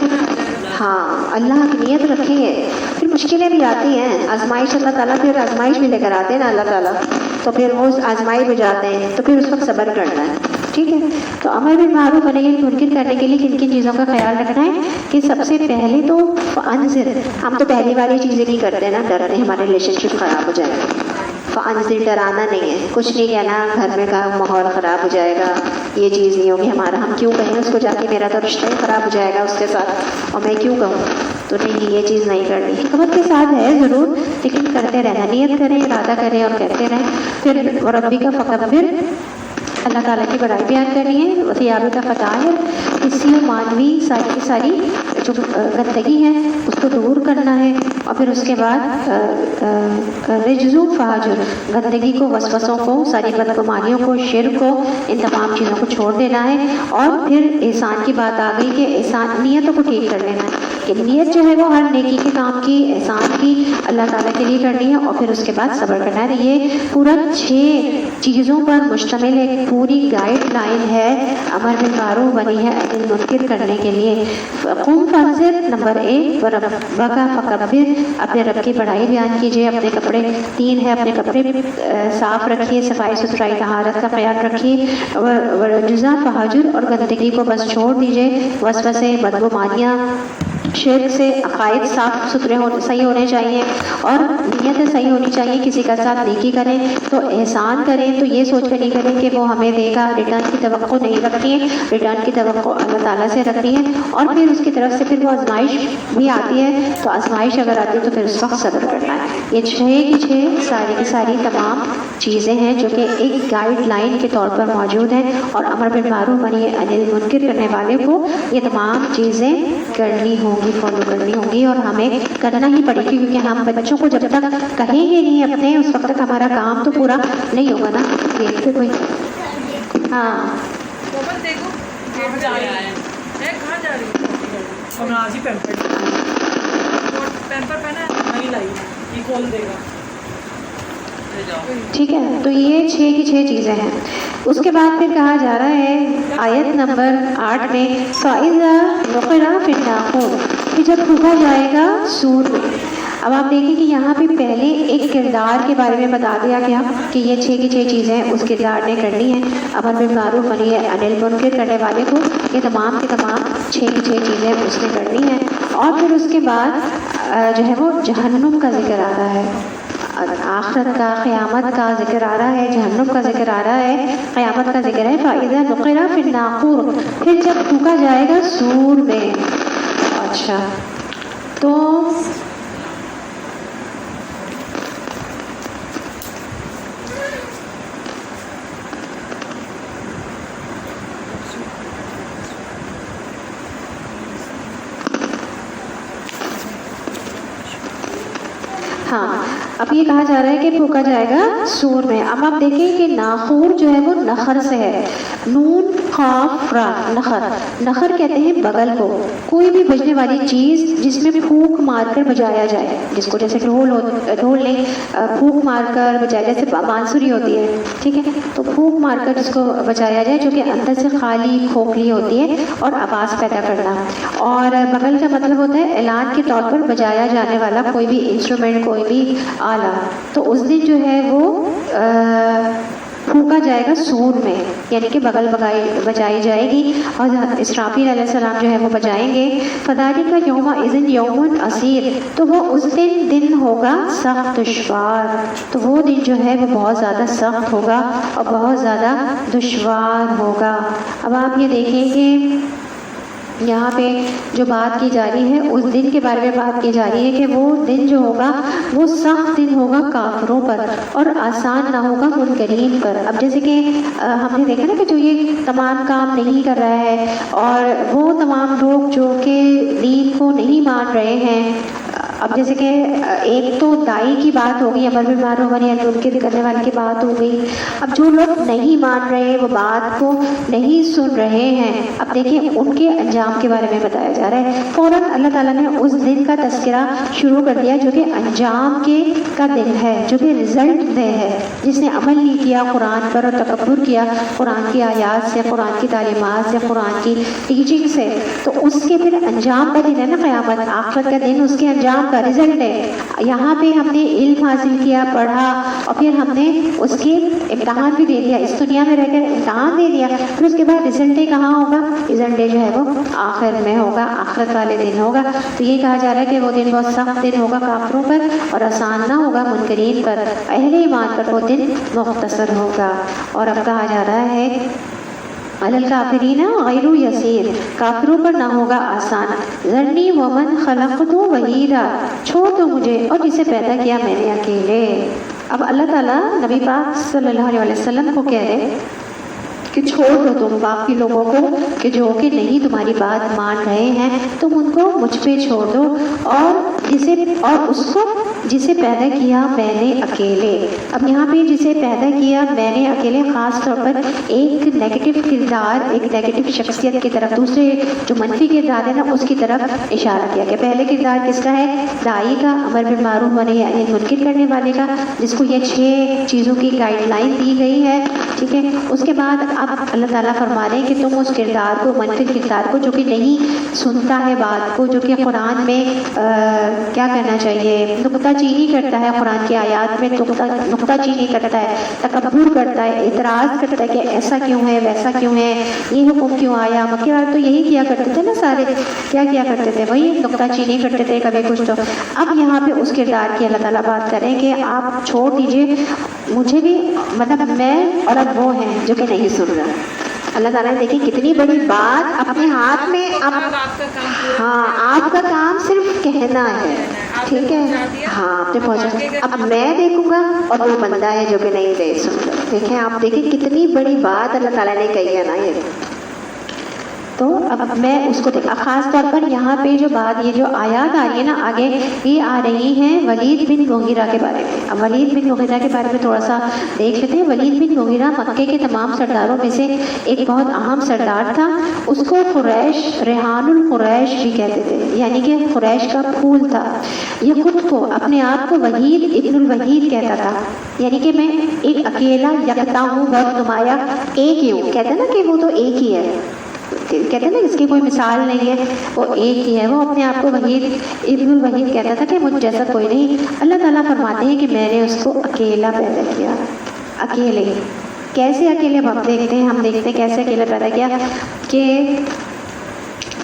ہاں اللہ کی نیت رکھیں گے. پھر مشکلیں بھی آتی ہیں، آزمائش اللہ تعالیٰ پھر آزمائش بھی لے کر آتے ہیں نا اللہ تعالیٰ، تو پھر وہ آزمائش میں جاتے ہیں تو پھر اس وقت صبر کرنا ہے. ٹھیک ہے، تو امر بالمعروف و نہی عن المنکر کرنے کے لیے کن کن چیزوں کا خیال رکھنا ہے کہ سب سے پہلے تو فانذر، ہم تو پہلی والی چیزیں نہیں کرتے نا، ڈرتے ہیں ہمارے ریلیشن شپ خراب ہو جائے گا. فانذر ڈرانا نہیں ہے، کچھ نہیں کہنا گھر میں کا ماحول خراب ہو جائے گا، یہ چیز نہیں ہوگی ہمارا، ہم کیوں کہیں اس کو جا کے، میرا تو رشتہ ہی خراب ہو جائے گا اس کے ساتھ اور میں کیوں کہوں. تو نہیں، یہ چیز نہیں کرنی. حکمت کے ساتھ ہے ضرور، لیکن کرتے رہنا، نیت کریں، ارادہ کریں اور کرتے رہیں. پھر ربی کا فکبر، اللہ تعالیٰ کی بڑائی بیان کرنی ہے. وثیاب کا فطاہر، حسی و معنوی ساری کی ساری جو گندگی ہے اس کو دور کرنا ہے. اور پھر اس کے بعد رجز و فاجر، گندگی کو، وسوسوں کو، ساری بدگمانیوں کو، شرک کو، ان تمام چیزوں کو چھوڑ دینا ہے. اور پھر احسان کی بات آ گئی کہ احسان، نیتوں کو ٹھیک کر لینا ہے کہ نیت جو ہے وہ ہر نیکی کے کام کی، احسان کی، اللہ تعالیٰ کے لیے کرنی ہے. اور پھر اس کے بعد صبر کرنا ہے. یہ پورا 6 چیزوں پر مشتمل ایک پوری گائیڈ لائن ہے امر بالمعروف و نہی عن المنکر کرنے کے لیے. قم فانذر نمبر 1، وربک فکبر، اپنے رب کی بڑائی بیان کیجیے. اپنے کپڑے 3 ہے، اپنے کپڑے صاف رکھیے، صفائی ستھرائی طہارت کا خیال رکھیے. ورجزا فہجر، اور گندگی کو بس چھوڑ دیجیے، وسوسے، بدگمانیاں، شرک سے عقائد صاف ستھرے صحیح ہونے چاہیے اور نیتیں صحیح ہونی چاہیے. کسی کا ساتھ نیکی کریں تو احسان کریں تو یہ سوچ کر نہیں کریں کہ وہ ہمیں دے گا، ریٹرن کی توقع نہیں رکھنی ہے، ریٹرن کی توقع اللہ تعالیٰ سے رکھنی ہے. اور پھر اس کی طرف سے پھر وہ آزمائش بھی آتی ہے، تو آزمائش اگر آتی ہے تو پھر اس وقت صبر کرنا ہے. یہ 6 کی 6 ساری کی ساری تمام چیزیں ہیں جو کہ ایک گائیڈ لائن کے طور پر موجود ہیں. اور امر بالمعروف و نہی عن المنکر کرنے والے کو یہ تمام چیزیں کرنی ہوں گی، فالو کرنی ہوں گی، اور ہمیں کرنا ہی پڑے گی، کیونکہ ہم بچوں کو جب تک کہیں گے نہیں اپنے، اس وقت تک ہمارا کام تو پورا نہیں ہوگا نا. یہ پھر کوئی ہاں محمد دیکھو کہاں جا رہی ہے؟ کہاں جا رہی ہے؟ اور میں آج ہی پیمپر پہنا ہے؟ نہیں لائی، یہ کھول دے گا. ٹھیک ہے. تو یہ 6 کی 6 چیزیں ہیں. اس کے بعد پھر کہا جا رہا ہے آیت نمبر 8 میں فَإِذَا نُقِرَ فِي النَّاقُورِ کہ جب پھونکا جائے گا سور میں. اب آپ دیکھیں کہ یہاں پہ پہلے ایک کردار کے بارے میں بتا دیا گیا کہ یہ 6 کی 6 چیزیں اس کردار نے کرنی ہیں. امر بالمعروف نہی عن المنکر کرنے والے کو یہ تمام کی تمام 6 کی 6 چیزیں اس نے کرنی ہیں. اور پھر اس کے بعد جو ہے وہ جہنم کا ذکر آ رہا ہے, آخرت کا, قیامت کا ذکر آ رہا ہے, جہنم کا ذکر آ رہا ہے, قیامت کا ذکر ہے. فَإِذَا نُقِرَ فِي النَّاقُورِ پھر جب پھونکا جائے گا سور میں. اچھا تو ہاں اب یہ کہا جا رہا ہے کہ پھونکا جائے گا سور میں. اب آپ دیکھیں کہ ناخور جو ہے وہ نخر سے ہے. نون قاف را نخر. نخر کہتے ہیں بغل کو. کوئی بھی بجنے والی چیز جس میں پھونک مار کر بجایا جائے, جس کو جیسے ڈھول نے پھونک مار کر بجایا, جیسے بانسری ہوتی ہے, ٹھیک ہے, تو پھونک مار کر جس کو بجایا جائے جو کہ اندر سے خالی کھوکھلی ہوتی ہے اور آواز پیدا کرنا. اور بغل کا مطلب ہوتا ہے اعلان کے طور پر بجایا جانے والا کوئی بھی انسٹرومنٹ, کوئی بھی آلہ. تو اس دن جو ہے وہ پھونکا جائے گا سور میں, یعنی کہ بغل بجائی جائے گی اور اسرافیل علیہ السلام جو ہے وہ بجائیں گے. فَذَلِكَ يَوْمَئِذٍ يَوْمٌ عَسِيرٌ تو وہ اس دن ہوگا سخت دشوار. تو وہ دن جو ہے وہ بہت زیادہ سخت ہوگا اور بہت زیادہ دشوار ہوگا. اب آپ یہ دیکھیں کہ یہاں پہ جو بات کی جا رہی ہے اس دن کے بارے میں بات کی جا رہی ہے کہ وہ دن جو ہوگا وہ سخت دن ہوگا کافروں پر اور آسان نہ ہوگا منکرین پر. اب جیسے کہ ہم نے دیکھا نا کہ جو یہ تمام کام نہیں کر رہا ہے اور وہ تمام لوگ جو کہ دین کو نہیں مان رہے ہیں. اب جیسے کہ ایک تو دائی کی بات ہو گئی, امر بالمعروف نہی عن المنکر کرنے والے کی بات ہو گئی. اب جو لوگ نہیں مان رہے, وہ بات کو نہیں سن رہے ہیں, اب دیکھیں ان کے انجام کے بارے میں بتایا جا رہا ہے. فوراً اللہ تعالیٰ نے اس دن کا تذکرہ شروع کر دیا جو کہ انجام کا دن ہے, جو کہ رزلٹ دے ہے. جس نے عمل نہیں کیا قرآن پر اور تکبر کیا قرآن کی آیات سے, قرآن کی تعلیمات سے, قرآن کی ٹیچنگ سے, تو اس کے پھر انجام کا دن ہے نا قیامت. آخرت کا دن اس کے انجام کا رزلٹ ہے. یہاں پہ ہم نے علم حاصل کیا, پڑھا, اور پھر ہم نے اس کے امتحان بھی دے دیا, اس دنیا میں رہ کر امتحان دے دیا, پھر اس کے بعد رزلٹ کہاں ہوگا؟ رزلٹ جو ہے وہ آخر میں ہوگا, آخرت والے دن ہوگا. تو یہ کہا جا رہا ہے کہ وہ دن بہت سخت دن ہوگا کافروں پر اور آسان نہ ہوگا منکرین پر. اہل ایمان پر وہ دن مختصر ہوگا. اور اب کہا جا رہا ہے علی الکافرین غیر یسیر, کافروں پر نہ ہوگا آسان. ذرنی ومن خلقت وحیدا, چھوڑ دو مجھے اور جسے پیدا کیا میں نے اکیلے. اب اللہ تعالیٰ نبی پاک صلی اللہ علیہ وسلم کو کہہ رہے کہ چھوڑ دو تم باقی لوگوں کو کہ جو کہ نہیں تمہاری بات مان رہے ہیں, تم ان کو مجھ پہ چھوڑ دو اور اس کو جسے پیدا کیا میں نے اکیلے. اب یہاں پہ جسے پیدا کیا میں نے اکیلے خاص طور پر ایک نیگیٹو کردار, ایک نیگیٹو شخصیت کی طرف, دوسرے جو منفی کردار ہے نا اس کی طرف اشارہ کیا گیا. پہلے کردار کس کا ہے؟ داعی کا, امر بالمعروف نہی عن المنکر کرنے والے کا, جس کو یہ 6 چیزوں کی گائیڈ لائن دی گئی ہے, ٹھیک ہے. اس کے بعد اب اللہ تعالیٰ فرما رہے ہیں کہ تم اس کردار کو, منفی کردار کو, جو کہ نہیں سنتا ہے بات کو, جو کہ قرآن میں کیا کہنا چاہیے, نکتہ چینی کرتا ہے, قرآن کی آیات میں نکتہ چینی کرتا ہے, تکبر کرتا ہے, اعتراض کرتا ہے کہ ایسا کیوں ہے, ویسا کیوں ہے, یہ حکم کیوں آیا. مکے والے تو یہی کیا کرتے تھے نا, سارے کیا کیا کرتے تھے, وہی نکتہ چینی کرتے تھے کبھی کچھ. تو اب یہاں پہ اس کردار کی اللہ تعالیٰ بات کریں کہ آپ چھوڑ دیجئے مجھے بھی, مطلب میں اور اب وہ ہیں جو کہ نہیں سن رہا. اللہ تعالیٰ نے دیکھیں کتنی بڑی بات اپنے ہاتھ میں. اب ہاں آپ کا کام صرف کہنا ہے, ٹھیک ہے, ہاں آپ نے پہنچا. اب میں دیکھوں گا اور وہ بندہ ہے جو کہ نہیں دے سن رہا. دیکھیں آپ دیکھیں کتنی بڑی بات اللہ تعالیٰ نے کہی ہے نا. یہ تو اب میں اس کو دیکھا خاص طور پر یہاں پہ جو بات یہ جو آیات آ رہی ہے نا آگے یہ آ رہی ہیں ولید بن مغیرہ کے بارے میں. اب ولید بن مغیرہ کے بارے میں تھوڑا سا دیکھ لیتے ہیں. ولید بن مغیرہ مکے کے تمام سرداروں میں سے ایک بہت اہم سردار تھا. اس کو قریش ریحان القریش بھی کہتے تھے, یعنی کہ قریش کا پھول تھا. یہ خود کو اپنے آپ کو وحید ابن الوحید کہتا تھا, یعنی کہ میں ایک اکیلا یکتا ہوں, بہت نمایاں ایک ہی ہوں. کہتے ہیں نا کہ وہ تو ایک ہی ہے, کہتے ہیں نا اس کی کوئی مثال نہیں ہے, وہ ایک ہی ہے. وہ اپنے آپ کو وحید ابن الوحید کہتا تھا کہ مجھ جیسا کوئی نہیں. اللہ تعالیٰ فرماتے ہیں کہ میں نے اس کو اکیلا پیدا کیا. اکیلے کیسے اکیلے؟ ہم دیکھتے ہیں کیسے اکیلا پیدا کیا کہ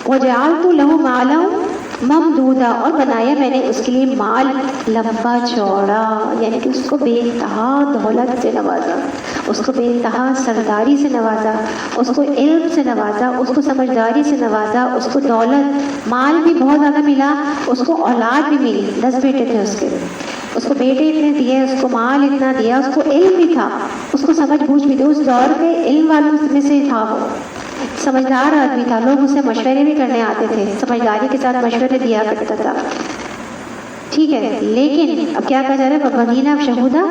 وجعلت له مالا ممدودا, اور بنایا میں نے اس کے لیے مال لمبا چوڑا, یعنی کہ اس کو بے انتہا دولت سے نوازا, اس کو بے انتہا سرداری سے نوازا, اس کو علم سے نوازا, اس کو سمجھداری سے نوازا, اس کو دولت مال بھی بہت زیادہ ملا, اس کو اولاد بھی ملی. 10 بیٹے تھے اس کے, اس کو بیٹے اتنے دیے, اس کو مال اتنا دیا, اس کو علم بھی تھا, اس کو سمجھ بوجھ بھی تھی. اس دور پہ علم والوں میں سے تھا, وہ سمجھدار آدمی تھا, لوگ اسے مشورے بھی کرنے آتے تھے, سمجھداری کے ساتھ مشورے دیا کرتا تھا. ٹھیک ہے, لیکن اب کیا کہا جا رہا ہے؟ بنینا شہودہ,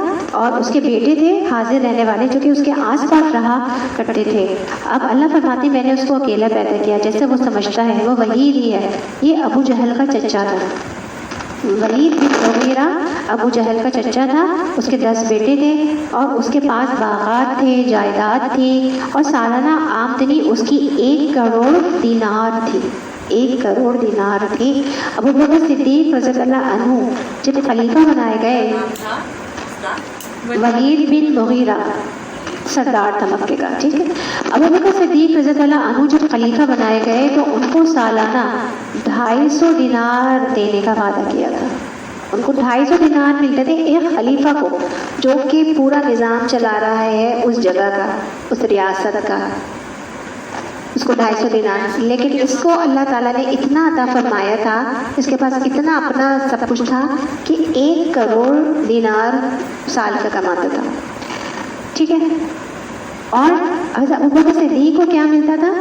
اور اس کے بیٹے تھے حاضر رہنے والے جو کہ اس کے آس پاس رہا کرتے تھے. اب اللہ فرماتے میں نے اس کو اکیلا پیدا کیا, جیسے وہ سمجھتا ہے وہ وحید ہی ہے. یہ ابو جہل کا چچا تھا. ولید بن مغیرہ ابو جہل کا چچا تھا. اس کے 10 بیٹے تھے, اور اس کے پاس باغات تھے, جائیداد تھی, اور سالانہ آمدنی اس کی 1 کروڑ دینار تھی. 1 کروڑ دینار تھی. ابو بکر صدیق رضی اللہ عنہ جب خلیفہ بنائے گئے, ولید بن مغیرہ سردار تھا مکے کا, ٹھیک ہے. ابو بکر صدیق رضی اللہ عنہ جب خلیفہ بنائے گئے تو ان کو سالانہ 250 دینار دینے کا وعدہ کیا تھا. ان کو 250 دینار ملتے تھے ایک خلیفہ کو, جو کہ پورا نظام چلا رہا ہے اس جگہ کا, اس ریاست کا. اس کو 250 دینار. لیکن اس کو اللہ تعالیٰ نے اتنا عطا فرمایا تھا, اس کے پاس اتنا اپنا سب کچھ تھا کہ 1 کروڑ دینار سال کا کماتا تھا. ٹھیک ہے. اور حضرت ابو بکر صدیق کو کیا ملتا تھا؟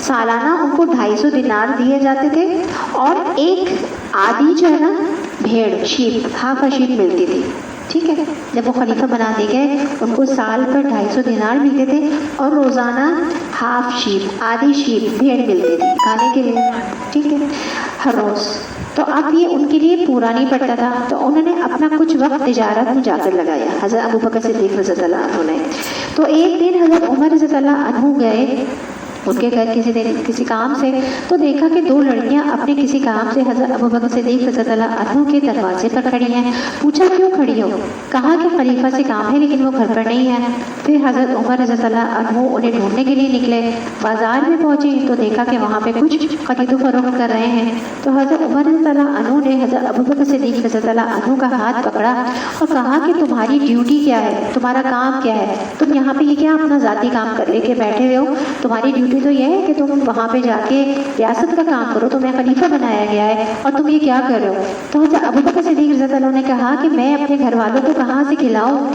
سالانہ ان کو 250 دینار دیے جاتے تھے, اور ایک آدھی جو ہے نا بھیڑ, شیپ, ہاف شیپ ملتی تھی. ٹھیک ہے. جب وہ خلیفہ بنا دیے گئے ان کو سال پر 250 دینار ملتے تھے, اور روزانہ ہاف شیپ, آدھی شیپ بھیڑ ملتی تھی کھانے کے لیے. ٹھیک ہے, ہر روز. تو اب یہ ان کے لیے پورا نہیں پڑتا تھا, تو انہوں نے اپنا کچھ وقت تجارت میں جا کر لگایا, حضرت ابو بکر صدیق رضی اللہ عنہ نے. تو ایک دن حضرت عمر رضی اللہ عنہ گئے ان کے گھر کسی کام سے, تو دیکھا کہ 2 لڑکیاں اپنے کسی کام سے حضرت ابو بکر صدیق رضی اللہ عنہ کے دروازے پر کھڑی ہیں. پوچھا کیوں کھڑی ہو؟ کہا کہ خلیفہ سے کام ہے لیکن وہ گھر پر نہیں ہے. پھر حضرت عمر رضی اللہ عنہ انہیں ڈھونڈنے کے لیے نکلے. بازار میں پہنچے تو دیکھا کہ وہاں پہ کچھ خرید و فروخت کر رہے ہیں. تو حضرت عمر رضی اللہ عنہ نے حضرت ابو بکر صدیق رضی اللہ عنہ کا ہاتھ پکڑا اور کہا کہ تمہاری ڈیوٹی کیا ہے, تمہارا کام کیا ہے؟ تم یہاں پہ یہ کیا اپنا ذاتی کام کر لے کے بیٹھے ہوئے ہو؟ تمہاری ڈیوٹی تو یہ ہے کہ تم وہاں پہ جا کے ریاست کا کام کرو, تمہیں خلیفہ بنایا گیا ہے, اور تم یہ کیا کر رہے ہو؟ تو حضرت ابو بکر صدیق رضی اللہ عنہ نے کہا کہ میں اپنے گھر والوں کو کہاں سے کھلاؤں؟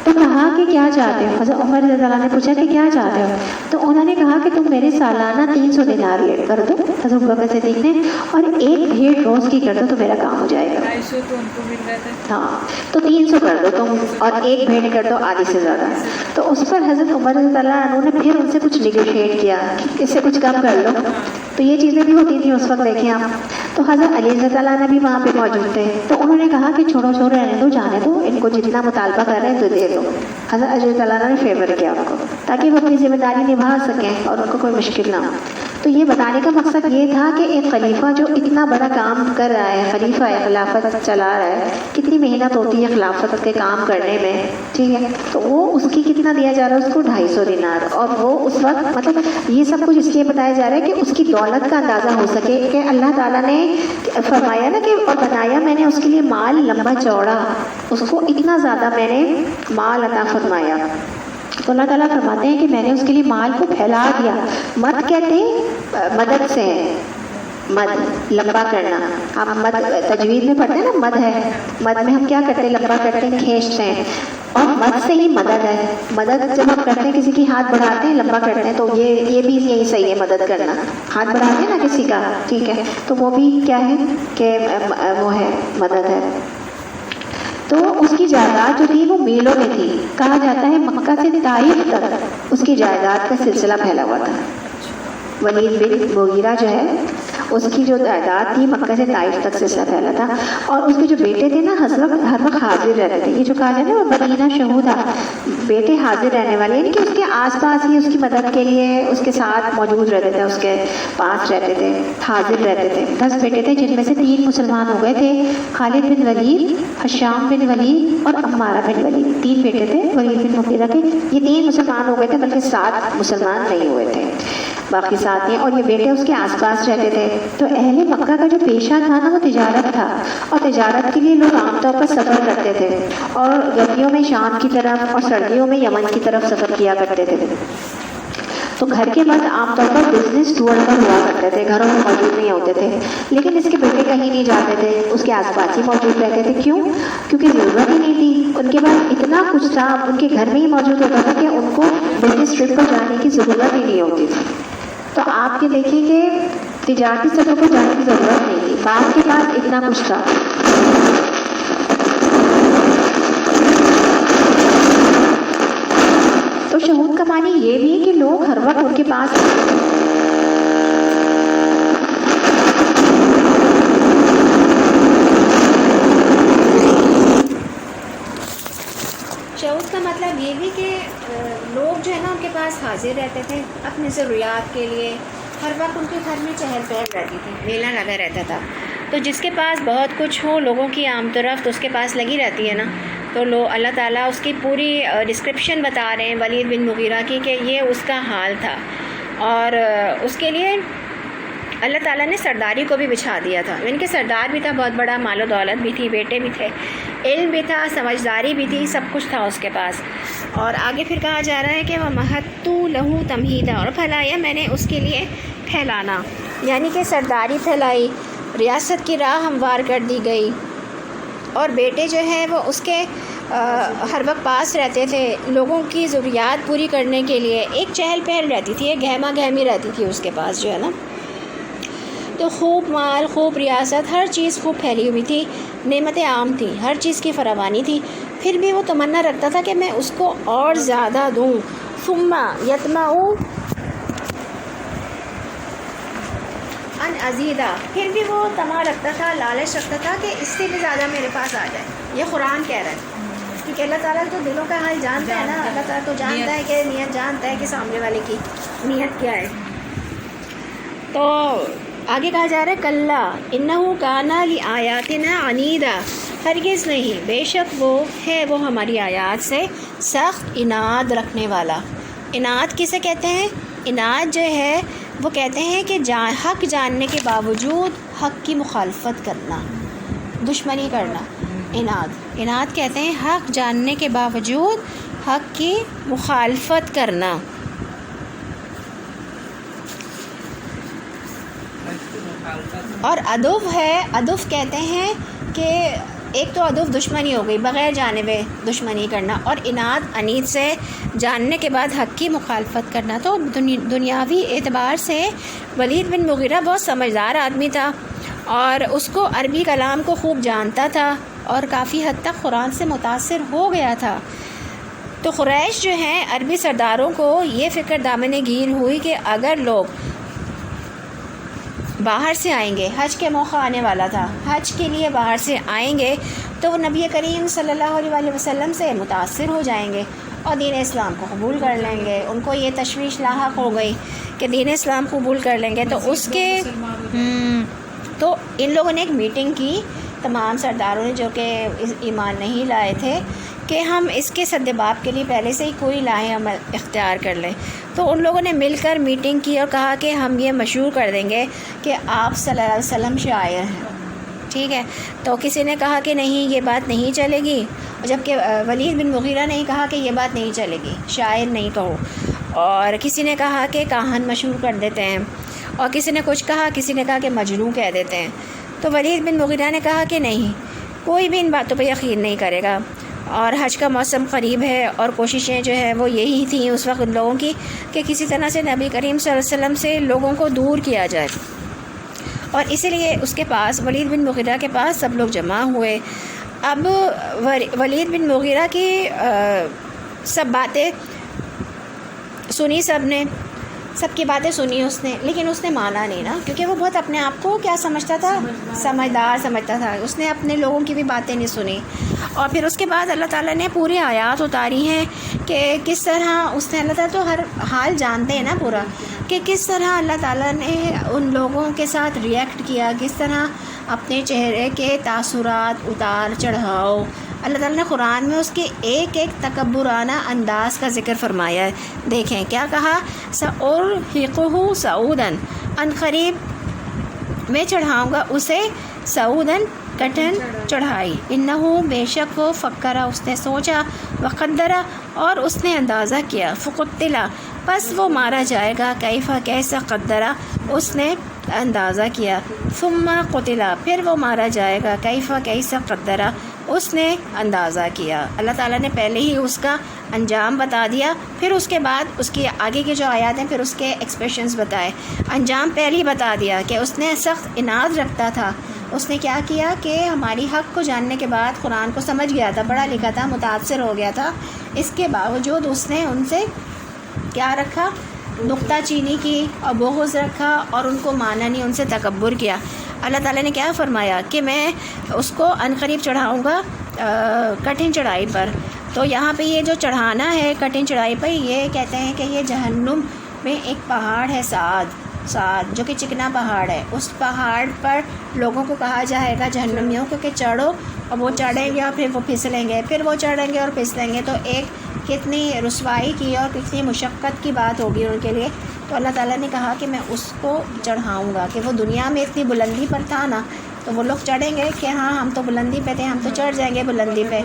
تو کہا کہ کیا چاہتے ہو؟ حضرت عمر رضی اللہ عنہ نے پوچھا کہ کیا چاہتے ہو؟ تو انہوں نے کہا کہ تم میرے سالانہ 300 دینار لے کر دو حضرت ابو بکر صدیق نے, اور 1 بھیڑ روز کی کر دو تو میرا کام ہو جائے گا. 250 تو ان کو مل رہے تھے. ہاں, تو 300 کر دو تم, اور 1 بھیڑ کر دو آدھی سے زیادہ. تو اس پر حضرت عمر رضی اللہ عنہ نے پھر ان سے کچھ نیگوشیٹ کیا, اس سے کچھ کم کر لو. تو یہ چیزیں بھی ہوتی تھیں اس وقت, دیکھیں آپ. تو حضرت علی رضی اللہ عنہ بھی وہاں پہ موجود تھے, تو انہوں نے کہا کہ چھوڑو رہنے دو, جانے دو, ان کو جتنا مطالبہ کر رہے ہیں تو دے دو. حضرت علی رضی اللہ عنہ نے فیور کیا ان کو, تاکہ وہ اپنی ذمہ داری نبھا سکیں اور ان کو کوئی مشکل نہ ہو. تو یہ بتانے کا مقصد یہ تھا کہ ایک خلیفہ جو اتنا بڑا کام کر رہا ہے, خلیفہ ہے, خلافت چلا رہا ہے, کتنی محنت ہوتی ہے خلافت کے کام کرنے میں. ٹھیک ہے. تو وہ اس کی کتنا دیا جا رہا ہے؟ اس کو 250 دینار. اور وہ اس وقت مطلب یہ سب کچھ اس لیے بتایا جا رہا ہے کہ اس کی دولت کا اندازہ ہو سکے کہ اللہ تعالیٰ نے فرمایا نا کہ اور بنایا میں نے اس کے لیے مال لمبا چوڑا, اس کو اتنا زیادہ میں نے مال عطا فرمایا. تو اللہ تعالیٰ فرماتے ہیں کہ میں نے اس کے لیے مال کو پھیلا دیا. مد کہتے ہیں مدد سے ہے, مد لمبا کرنا. آپ مد تجوید میں پڑھتے ہیں نا, مد ہے, مد میں ہم کیا کرتے ہیں, لمبا کرتے ہیں, کھینچتے ہیں, اور مد سے ہی مدد ہے. مدد جب ہم کرتے ہیں, کسی کی ہاتھ بڑھاتے ہیں, لمبا کرتے ہیں, تو یہ بھی یہی صحیح ہے مدد کرنا. ہاتھ بڑھاتے ہیں نا کسی کا, ٹھیک ہے, تو وہ بھی کیا ہے کہ وہ ہے, مدد ہے. تو اس کی جائیداد جو تھی وہ میلوں میں تھی. کہا جاتا ہے مکہ سے طائف تک اس کی جائیداد کا سلسلہ پھیلا ہوا تھا. ولید بن مغیرہ جو ہے, اس کی جو جائیداد تھی مکہ سے طائف تک سلسلہ پھیلا تھا. اور اس کے جو بیٹے تھے نا, ہر وقت حاضر رہتے تھے. یہ جو کہا جاتا ہے وہ بنینا شہودہ, بیٹے حاضر رہنے والے, یعنی کہ اس کے آس پاس ہی اس کی مدد کے لیے اس کے ساتھ موجود رہتے تھے, اس کے پاس رہتے تھے, حاضر رہتے تھے. 10 بیٹے تھے جن میں سے 3 مسلمان ہو گئے تھے, خالد بن ولید, حشام بن ولید اور عمارہ بن ولید. 3 بیٹے تھے ولید بن مغیرہ کے. یہ 3 مسلمان ہو گئے تھے, بلکہ 7 مسلمان نہیں ہوئے تھے, باقی 7 ہیں. اور یہ بیٹے اس کے آس پاس رہتے تھے. تو اہل مکہ کا جو پیشہ تھا نا, وہ تجارت تھا, اور تجارت کے لیے لوگ عام طور پر سفر کرتے تھے, اور گرمیوں میں شام کی طرف اور سردیوں میں یمن کی طرف سفر کیا کرتے تھے. تو گھر کے مرد عام طور پر بزنس ٹور پر ہوا کرتے تھے, گھروں میں موجود نہیں ہوتے تھے. لیکن اس کے بیٹے کہیں نہیں جاتے تھے, اس کے آس پاس ہی موجود رہتے تھے. کیوں؟ کیونکہ ضرورت ہی نہیں تھی. ان کے پاس اتنا کچھ تھا, ان کے گھر میں ہی موجود ہوتا تھا کہ ان کو بزنس ٹرپ پر جانے کی ضرورت ہی نہیں ہوتی تھی. تو آپ یہ دیکھیں کہ تجارتی سفر پر جانے کی ضرورت نہیں تھی, باپ کے پاس اتنا کچھ تھا. تو شہود کا معنی یہ بھی ہے کہ لوگ ہر وقت ان کے پاس شہود کا مطلب یہ بھی کہ لوگ جو ہے نا ان کے پاس حاضر رہتے تھے اپنی ضروریات کے لیے. ہر وقت ان کے گھر میں چہل پہل رہتی تھی, میلہ لگا رہتا تھا. تو جس کے پاس بہت کچھ ہو, لوگوں کی آمد و رفت اس کے پاس لگی رہتی ہے نا, تو اللہ تعالیٰ اس کی پوری ڈسکرپشن بتا رہے ہیں ولید بن مغیرہ کی کہ یہ اس کا حال تھا. اور اس کے لیے اللہ تعالیٰ نے سرداری کو بھی بچھا دیا تھا. یعنی کہ سردار بھی تھا بہت بڑا, مال و دولت بھی تھی, بیٹے بھی تھے, علم بھی تھا, سمجھداری بھی تھی, سب کچھ تھا اس کے پاس. اور آگے پھر کہا جا رہا ہے کہ وہ مہتو لہو تمہیدہ, اور پھیلایا میں نے اس کے لیے پھیلانا, یعنی کہ سرداری پھیلائی, ریاست کی راہ ہموار کر دی گئی. اور بیٹے جو ہے وہ اس کے ہر وقت پاس رہتے تھے, لوگوں کی ضروریات پوری کرنے کے لیے. ایک چہل پہل رہتی تھی, ایک گہما گہمی رہتی تھی اس کے پاس جو ہے نا. تو خوب مال, خوب ریاست, ہر چیز خوب پھیلی ہوئی تھی, نعمتیں عام تھیں, ہر چیز کی فراوانی تھی. پھر بھی وہ تمنا رکھتا تھا کہ میں اس کو اور زیادہ دوں. ثم یطمع ان ازیدہ, پھر بھی وہ طمع رکھتا تھا, لالچ رکھتا تھا کہ اس سے بھی زیادہ میرے پاس آ جائے. یہ قرآن کہہ رہا ہے, کیونکہ اللہ تعالیٰ تو دلوں کا حال جانتا ہے نا. اللہ تعالیٰ تو جانتا ہے کہ نیت, جانتا ہے کہ سامنے والے کی نیت کیا ہے. تو آگے کہا جا رہا ہے کلا انہو کانا لآیاتنا عنیدا, ہرگز نہیں, بے شک وہ ہے, وہ ہماری آیات سے سخت اناد رکھنے والا. اناد کسے کہتے ہیں؟ اناد جو ہے وہ کہتے ہیں کہ حق جاننے کے باوجود حق کی مخالفت کرنا, دشمنی کرنا. اناد کہتے ہیں حق جاننے کے باوجود حق کی مخالفت کرنا. اور ادب ہے, ادب کہتے ہیں کہ ایک تو ادب دشمنی ہو گئی, بغیر جانے ہوئے دشمنی کرنا, اور انید سے جاننے کے بعد حق کی مخالفت کرنا. تو دنیاوی اعتبار سے ولید بن مغیرہ بہت سمجھدار آدمی تھا, اور اس کو عربی کلام کو خوب جانتا تھا, اور کافی حد تک قرآن سے متاثر ہو گیا تھا. تو قریش جو ہیں عربی سرداروں کو یہ فکر دامن گیر ہوئی کہ اگر لوگ باہر سے آئیں گے, حج کے موقع آنے والا تھا, حج کے لیے باہر سے آئیں گے, تو وہ نبی کریم صلی اللہ علیہ وسلم سے متاثر ہو جائیں گے اور دین اسلام کو قبول کر لیں گے. ان کو یہ تشویش لاحق ہو گئی کہ دین اسلام قبول کر لیں گے. تو اس کے تو ان لوگوں نے ایک میٹنگ کی, تمام سرداروں نے جو کہ ایمان نہیں لائے تھے, کہ ہم اس کے سدباب کے لیے پہلے سے ہی کوئی لاہ عمل اختیار کر لیں. تو ان لوگوں نے مل کر میٹنگ کی اور کہا کہ ہم یہ مشہور کر دیں گے کہ آپ صلی اللہ علیہ وسلم شاعر ہیں. ٹھیک ہے. تو کسی نے کہا کہ نہیں, یہ بات نہیں چلے گی, جبکہ ولید بن مغیرہ نے کہا کہ یہ بات نہیں چلے گی, شاعر نہیں کہو. اور کسی نے کہا کہ کاہن مشہور کر دیتے ہیں, اور کسی نے کچھ کہا، کسی نے کہا کہ مجنون کہہ دیتے ہیں. تو ولید بن مغیرہ نے کہا کہ نہیں، کوئی بھی ان باتوں پہ یقین نہیں کرے گا، اور حج کا موسم قریب ہے اور کوششیں جو ہے وہ یہی تھیں اس وقت لوگوں کی کہ کسی طرح سے نبی کریم صلی اللہ علیہ وسلم سے لوگوں کو دور کیا جائے. اور اسی لیے اس کے پاس، ولید بن مغیرہ کے پاس سب لوگ جمع ہوئے. اب ولید بن مغیرہ کی سب باتیں سنی، سب کی باتیں سنی اس نے، لیکن اس نے مانا نہیں نا، کیونکہ وہ بہت اپنے آپ کو کیا سمجھتا تھا، سمجھدار سمجھتا تھا. اس نے اپنے لوگوں کی بھی باتیں نہیں سنی. اور پھر اس کے بعد اللہ تعالیٰ نے پوری آیات اتاری ہیں کہ کس طرح اس نے، اللہ تعالیٰ تو ہر حال جانتے ہیں نا پورا، کہ کس طرح اللہ تعالیٰ نے ان لوگوں کے ساتھ ریئیکٹ کیا، کس طرح اپنے چہرے کے تاثرات، اتار چڑھاؤ. اللہ تعالیٰ نے قرآن میں اس کے ایک ایک تکبرانہ انداز کا ذکر فرمایا ہے. دیکھیں کیا کہا، سأرهقه صعودا، ان قریب میں چڑھاؤں گا اسے، صعودا کٹھن چڑھائی، انہو بے شک وہ، فکرا اس نے سوچا، وقدرا اور اس نے اندازہ کیا، فقتلا پس وہ مارا جائے گا، کیفا کیسا قدرا اس نے اندازہ کیا، ثم قتلا پھر وہ مارا جائے گا، کیفا کیسا قدرا اس نے اندازہ کیا. اللہ تعالیٰ نے پہلے ہی اس کا انجام بتا دیا، پھر اس کے بعد اس کی آگے کی جو آیات ہیں پھر اس کے ایکسپریشنز بتائے. انجام پہلے ہی بتا دیا کہ اس نے سخت عناد رکھتا تھا. اس نے کیا کیا کہ ہماری حق کو جاننے کے بعد قرآن کو سمجھ گیا تھا، پڑھا لکھا تھا، متاثر ہو گیا تھا، اس کے باوجود اس نے ان سے کیا رکھا، نکتہ چینی کی اور بغض رکھا اور ان کو مانا نہیں، ان سے تکبر کیا. اللہ تعالیٰ نے کیا فرمایا کہ میں اس کو عنقریب چڑھاؤں گا کٹھن چڑھائی پر. تو یہاں پہ یہ جو چڑھانا ہے کٹھن چڑھائی پر، یہ کہتے ہیں کہ یہ جہنم میں ایک پہاڑ ہے سعد جو کہ چکنا پہاڑ ہے. اس پہاڑ پر لوگوں کو کہا جائے گا جہنمیوں کو کہ چڑھو، اور وہ چڑھیں گے اور پھر وہ پھسلیں گے، پھر وہ چڑھیں گے اور پھسلیں گے. تو ایک کتنی رسوائی کی اور کتنی مشقت کی بات ہوگی ان کے لیے. تو اللہ تعالیٰ نے کہا کہ میں اس کو چڑھاؤں گا، کہ وہ دنیا میں اتنی بلندی پر تھا نا، تو وہ لوگ چڑھیں گے کہ ہاں ہم تو بلندی پہ تھے، ہم تو چڑھ جائیں گے بلندی پہ،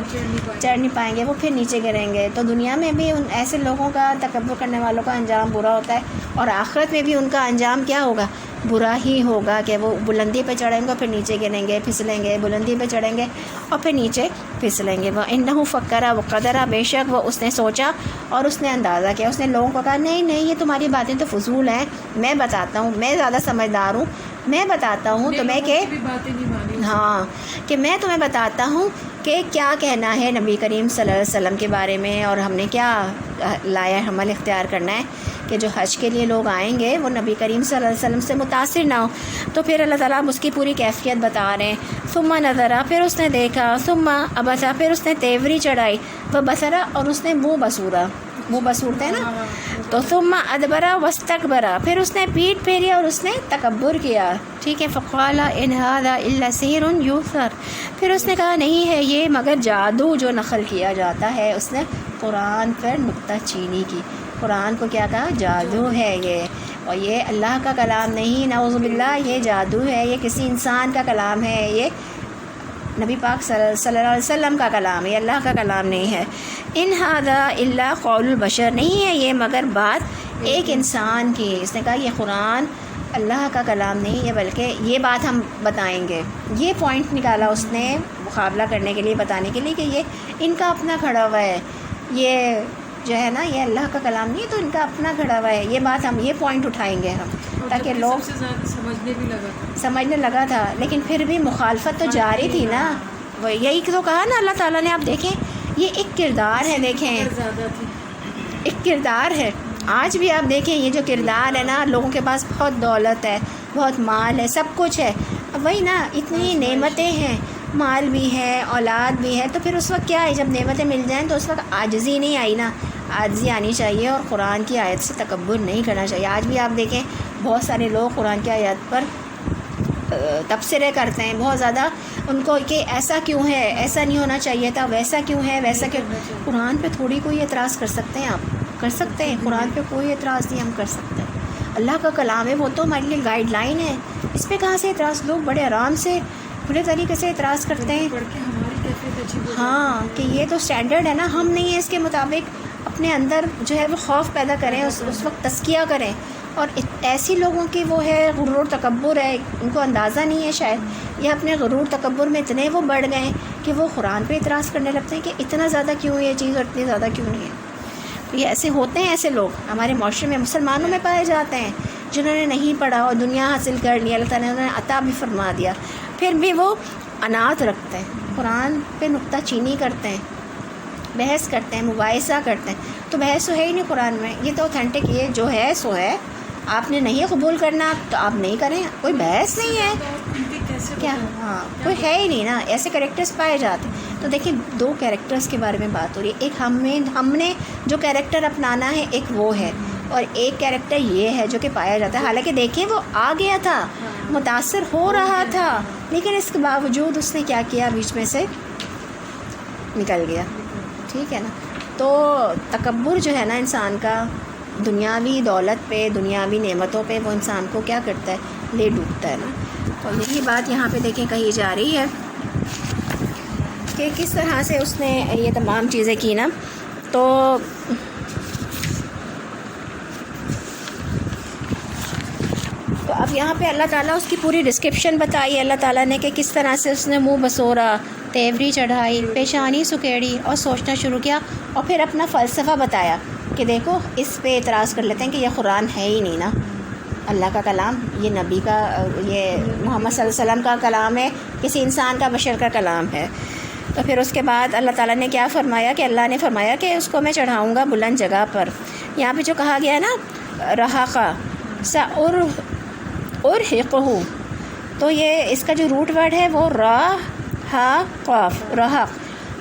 چڑھ نہیں پائیں گے، وہ پھر نیچے گریں گے. تو دنیا میں بھی ان ایسے لوگوں کا، تکبر کرنے والوں کا انجام برا ہوتا ہے، اور آخرت میں بھی ان کا انجام کیا ہوگا، برا ہی ہوگا، کہ وہ بلندی پہ چڑھیں گے پھر نیچے گریں گے، پھسلیں گے، بلندی پہ چڑھیں گے اور پھر نیچے پھسلیں گے. وہ انہو فکرا وقدرا بے شک وہ اس نے سوچا اور اس نے اندازہ کیا. اس نے لوگوں کو کہا نہیں نہیں یہ تمہاری باتیں تو فضول ہیں، میں بتاتا ہوں، میں زیادہ سمجھدار ہوں، میں بتاتا ہوں تمہیں کہ ہاں کہ میں تمہیں بتاتا ہوں کہ کیا کہنا ہے نبی کریم صلی اللہ علیہ وسلم کے بارے میں، اور ہم نے کیا لایا عمل اختیار کرنا ہے کہ جو حج کے لیے لوگ آئیں گے وہ نبی کریم صلی اللہ علیہ وسلم سے متاثر نہ ہو. تو پھر اللہ تعالیٰ اس کی پوری کیفیت بتا رہے ہیں. ثم نظرا پھر اس نے دیکھا، ثم عبسا پھر اس نے تیوری چڑھائی، وہ بصرا اور اس نے منہ بسورا، منہ بسورتے ہیں نا، تو ثم ادبرا واستکبرا پھر اس نے پیٹھ پھیری اور اس نے تکبر کیا. ٹھیک ہے، فقال ان ھذا الا سحر یؤثر پھر اس نے کہا نہیں ہے یہ مگر جادو جو نقل کیا جاتا ہے. اس نے قرآن پر نکتہ چینی کی، قرآن کو کیا کہا، جادو ہے یہ، اور یہ اللہ کا کلام نہیں، نعوذ باللہ یہ جادو ہے، یہ کسی انسان کا کلام ہے، یہ نبی پاک صلی اللہ علیہ وسلم کا کلام ہے، یہ اللہ کا کلام نہیں ہے. ان ھذا الا قول البشر نہیں ہے یہ مگر بات ایک انسان کی. اس نے کہا یہ قرآن اللہ کا کلام نہیں ہے بلکہ یہ بات ہم بتائیں گے. یہ پوائنٹ نکالا اس نے مقابلہ کرنے کے لیے، بتانے کے لیے کہ یہ ان کا اپنا کھڑا ہوا ہے، یہ جو ہے نا یہ اللہ کا کلام نہیں ہے، تو ان کا اپنا کھڑا ہوا ہے، یہ بات ہم، یہ پوائنٹ اٹھائیں گے ہم، تاکہ لوگ سمجھنے لگا تھا. لیکن پھر بھی مخالفت تو جاری تھی نا. وہ یہی تو کہا نا اللہ تعالیٰ نے. آپ دیکھیں یہ ایک کردار ہے، دیکھیں ایک کردار ہے. آج بھی آپ دیکھیں یہ جو کردار ہے نا، لوگوں کے پاس بہت دولت ہے، بہت مال ہے، سب کچھ ہے، وہی نا اتنی نعمتیں ہیں، مال بھی ہے، اولاد بھی ہے، تو پھر اس وقت کیا ہے، جب نعمتیں مل جائیں تو اس وقت عاجزی نہیں آئی نا، عاجزی آنی چاہیے اور قرآن کی آیت سے تکبر نہیں کرنا چاہیے. آج بھی آپ دیکھیں بہت سارے لوگ قرآن کی آیت پر تبصرے کرتے ہیں بہت زیادہ، ان کو کہ ایسا کیوں ہے، ایسا نہیں ہونا چاہیے تھا، ویسا کیوں ہے، ویسا کیوں. قرآن پہ تھوڑی کوئی اعتراض کر سکتے ہیں، آپ کر سکتے ہیں، قرآن پہ کوئی اعتراض نہیں ہم کر سکتے. اللہ کا کلام ہے، وہ تو ہمارے لیے گائیڈ لائن ہے، اس پہ کہاں سے اعتراض. لوگ بڑے آرام سے بڑے طریقے سے اعتراض کرتے ہیں. ہاں کہ یہ تو اسٹینڈرڈ ہے نا، ہم نہیں ہیں اس کے مطابق. اپنے اندر جو ہے وہ خوف پیدا کریں، اس وقت تزکیہ کریں اور ایسی لوگوں کی وہ ہے غرور تکبر ہے، ان کو اندازہ نہیں ہے شاید، یا اپنے غرور تکبر میں اتنے وہ بڑھ گئے ہیں کہ وہ قرآن پہ اعتراض کرنے لگتے ہیں کہ اتنا زیادہ کیوں یہ چیز اور اتنی زیادہ کیوں نہیں ہے۔ یہ ایسے ہوتے ہیں، ایسے لوگ ہمارے معاشرے میں مسلمانوں میں پائے جاتے ہیں جنہوں نے نہیں پڑھا اور دنیا حاصل کر لی، اللہ تعالیٰ نے انہوں نے عطا بھی فرما دیا، پھر بھی وہ عناد رکھتے ہیں، قرآن پہ نکتہ چینی کرتے ہیں، بحث کرتے ہیں، مباحثہ کرتے ہیں۔ تو بحث تو ہے ہی نہیں قرآن میں، یہ تو اوتھینٹک، یہ جو ہے سو ہے، آپ نے نہیں قبول کرنا تو آپ نہیں کریں، کوئی بحث نہیں ہے کیا، ہاں کوئی ہے ہی نہیں نا، ایسے کریکٹرز پائے جاتے ہیں۔ تو دیکھیں 2 کریکٹرز کے بارے میں بات ہو رہی ہے، ایک ہم نے جو کریکٹر اپنانا ہے ایک وہ ہے، اور ایک کریکٹر یہ ہے جو کہ پایا جاتا ہے، حالانکہ دیکھیں وہ آ گیا تھا، متاثر ہو رہا تھا، لیکن اس کے باوجود اس نے کیا کیا، بیچ میں سے نکل گیا، ٹھیک ہے نا۔ تو تکبر جو ہے نا انسان کا، دنیاوی دولت پہ، دنیاوی نعمتوں پہ وہ انسان کو کیا کرتا ہے، لے ڈوبتا ہے نا۔ تو یہی بات یہاں پہ دیکھیں کہی جا رہی ہے کہ کس طرح سے اس نے یہ تمام چیزیں کی نا۔ تو اب یہاں پہ اللہ تعالیٰ اس کی پوری ڈسکرپشن بتائی اللہ تعالیٰ نے کہ کس طرح سے اس نے منہ بسورا، تیوری چڑھائی، پیشانی سکیڑی اور سوچنا شروع کیا، اور پھر اپنا فلسفہ بتایا کہ دیکھو اس پہ اعتراض کر لیتے ہیں کہ یہ قرآن ہے ہی نہیں نا، اللہ کا کلام، یہ نبی کا، یہ محمد صلی اللہ علیہ وسلم کا کلام ہے، کسی انسان کا، بشر کا کلام ہے۔ تو پھر اس کے بعد اللہ تعالیٰ نے کیا فرمایا کہ اللہ نے فرمایا کہ اس کو میں چڑھاؤں گا بلند جگہ پر۔ یہاں پہ جو کہا گیا ہے نا رہقہ ارہقہ، تو یہ اس کا جو روٹ ورڈ ہے وہ قاف،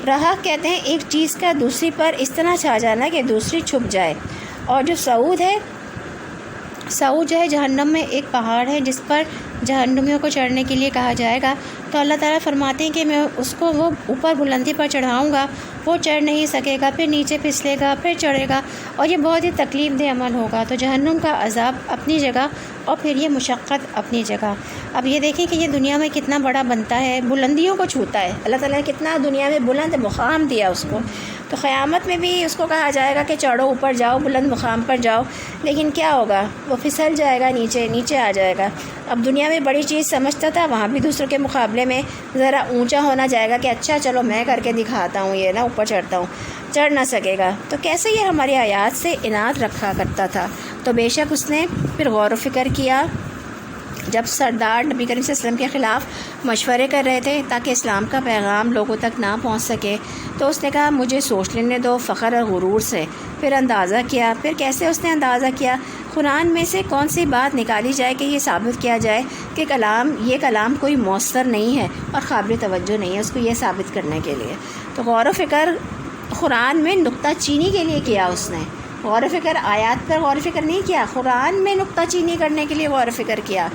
رہق کہتے ہیں ایک چیز کا دوسری پر اس طرح چھا جانا کہ دوسری چھپ جائے۔ اور جو صعود ہے، صعود جو ہے جہنم میں ایک پہاڑ ہے جس پر جہنمیوں کو چڑھنے کے لیے کہا جائے گا، تو اللہ تعالیٰ فرماتے ہیں کہ میں اس کو وہ اوپر بلندی پر چڑھاؤں گا، وہ چڑھ نہیں سکے گا، پھر نیچے پھسلے گا، پھر چڑھے گا، اور یہ بہت ہی تکلیف دہ عمل ہوگا۔ تو جہنم کا عذاب اپنی جگہ اور پھر یہ مشقت اپنی جگہ۔ اب یہ دیکھیں کہ یہ دنیا میں کتنا بڑا بنتا ہے، بلندیوں کو چھوتا ہے، اللہ تعالیٰ نے کتنا دنیا میں بلند مقام دیا اس کو۔ تو قیامت میں بھی اس کو کہا جائے گا کہ چڑھو، اوپر جاؤ، بلند مقام پر جاؤ، لیکن کیا ہوگا، وہ پھسل جائے گا، نیچے آ جائے گا۔ اب دنیا میں بڑی چیز سمجھتا تھا، وہاں بھی دوسروں کے مقابلے میں ذرا اونچا ہونا جائے گا کہ اچھا چلو میں کر کے دکھاتا ہوں، یہ نا اوپر چڑھتا ہوں، چڑھ نہ سکے گا۔ تو کیسے یہ ہماری آیات سے اناد رکھا کرتا تھا۔ تو بے شک اس نے پھر غور و فکر کیا، جب سردار نبی کریم صلی اللہ علیہ وسلم کے خلاف مشورے کر رہے تھے تاکہ اسلام کا پیغام لوگوں تک نہ پہنچ سکے، تو اس نے کہا مجھے سوچ لینے دو فخر اور غرور سے۔ پھر اندازہ کیا، پھر کیسے اس نے اندازہ کیا، قرآن میں سے کون سی بات نکالی جائے کہ یہ ثابت کیا جائے کہ یہ کلام کوئی مؤثر نہیں ہے اور قابل توجہ نہیں ہے، اس کو یہ ثابت کرنے کے لیے۔ تو غور و فکر قرآن میں نکتہ چینی کے لیے کیا اس نے، غور و فکر آیات پر غور و فکر نہیں کیا، قرآن میں نکتہ چینی کرنے کے لیے غور و فکر کیا،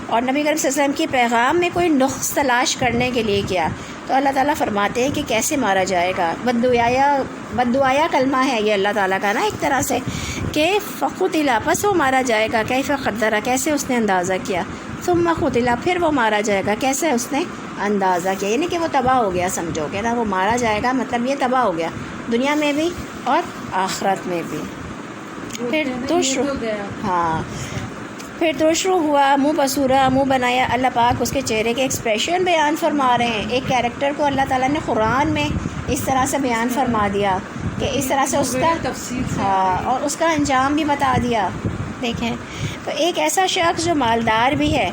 اور نبی کریم صلی اللہ علیہ وسلم کی پیغام میں کوئی نقص تلاش کرنے کے لیے کیا۔ تو اللہ تعالیٰ فرماتے ہیں کہ کیسے مارا جائے گا، بددعایا کلمہ ہے یہ اللہ تعالیٰ کا نا ایک طرح سے، کہ فقتل، پس وہ مارا جائے گا، کیف قدر، کیسے اس نے اندازہ کیا، ثم قتل، پھر وہ مارا جائے گا، کیسے اس نے اندازہ کیا، یعنی کہ وہ تباہ ہو گیا، سمجھو کہ نا وہ مارا جائے گا، مطلب یہ تباہ ہو گیا دنیا میں بھی اور آخرت میں بھی۔ پھر تو شروع ہوا، منہ بسورا، منہ بنایا، اللہ پاک اس کے چہرے کے ایکسپریشن بیان فرما رہے ہیں۔ ایک کیریکٹر کو اللہ تعالیٰ نے قرآن میں اس طرح سے بیان فرما دیا کہ اس طرح سے اس کا اور اس کا انجام بھی بتا دیا۔ دیکھیں تو ایک ایسا شخص جو مالدار بھی ہے،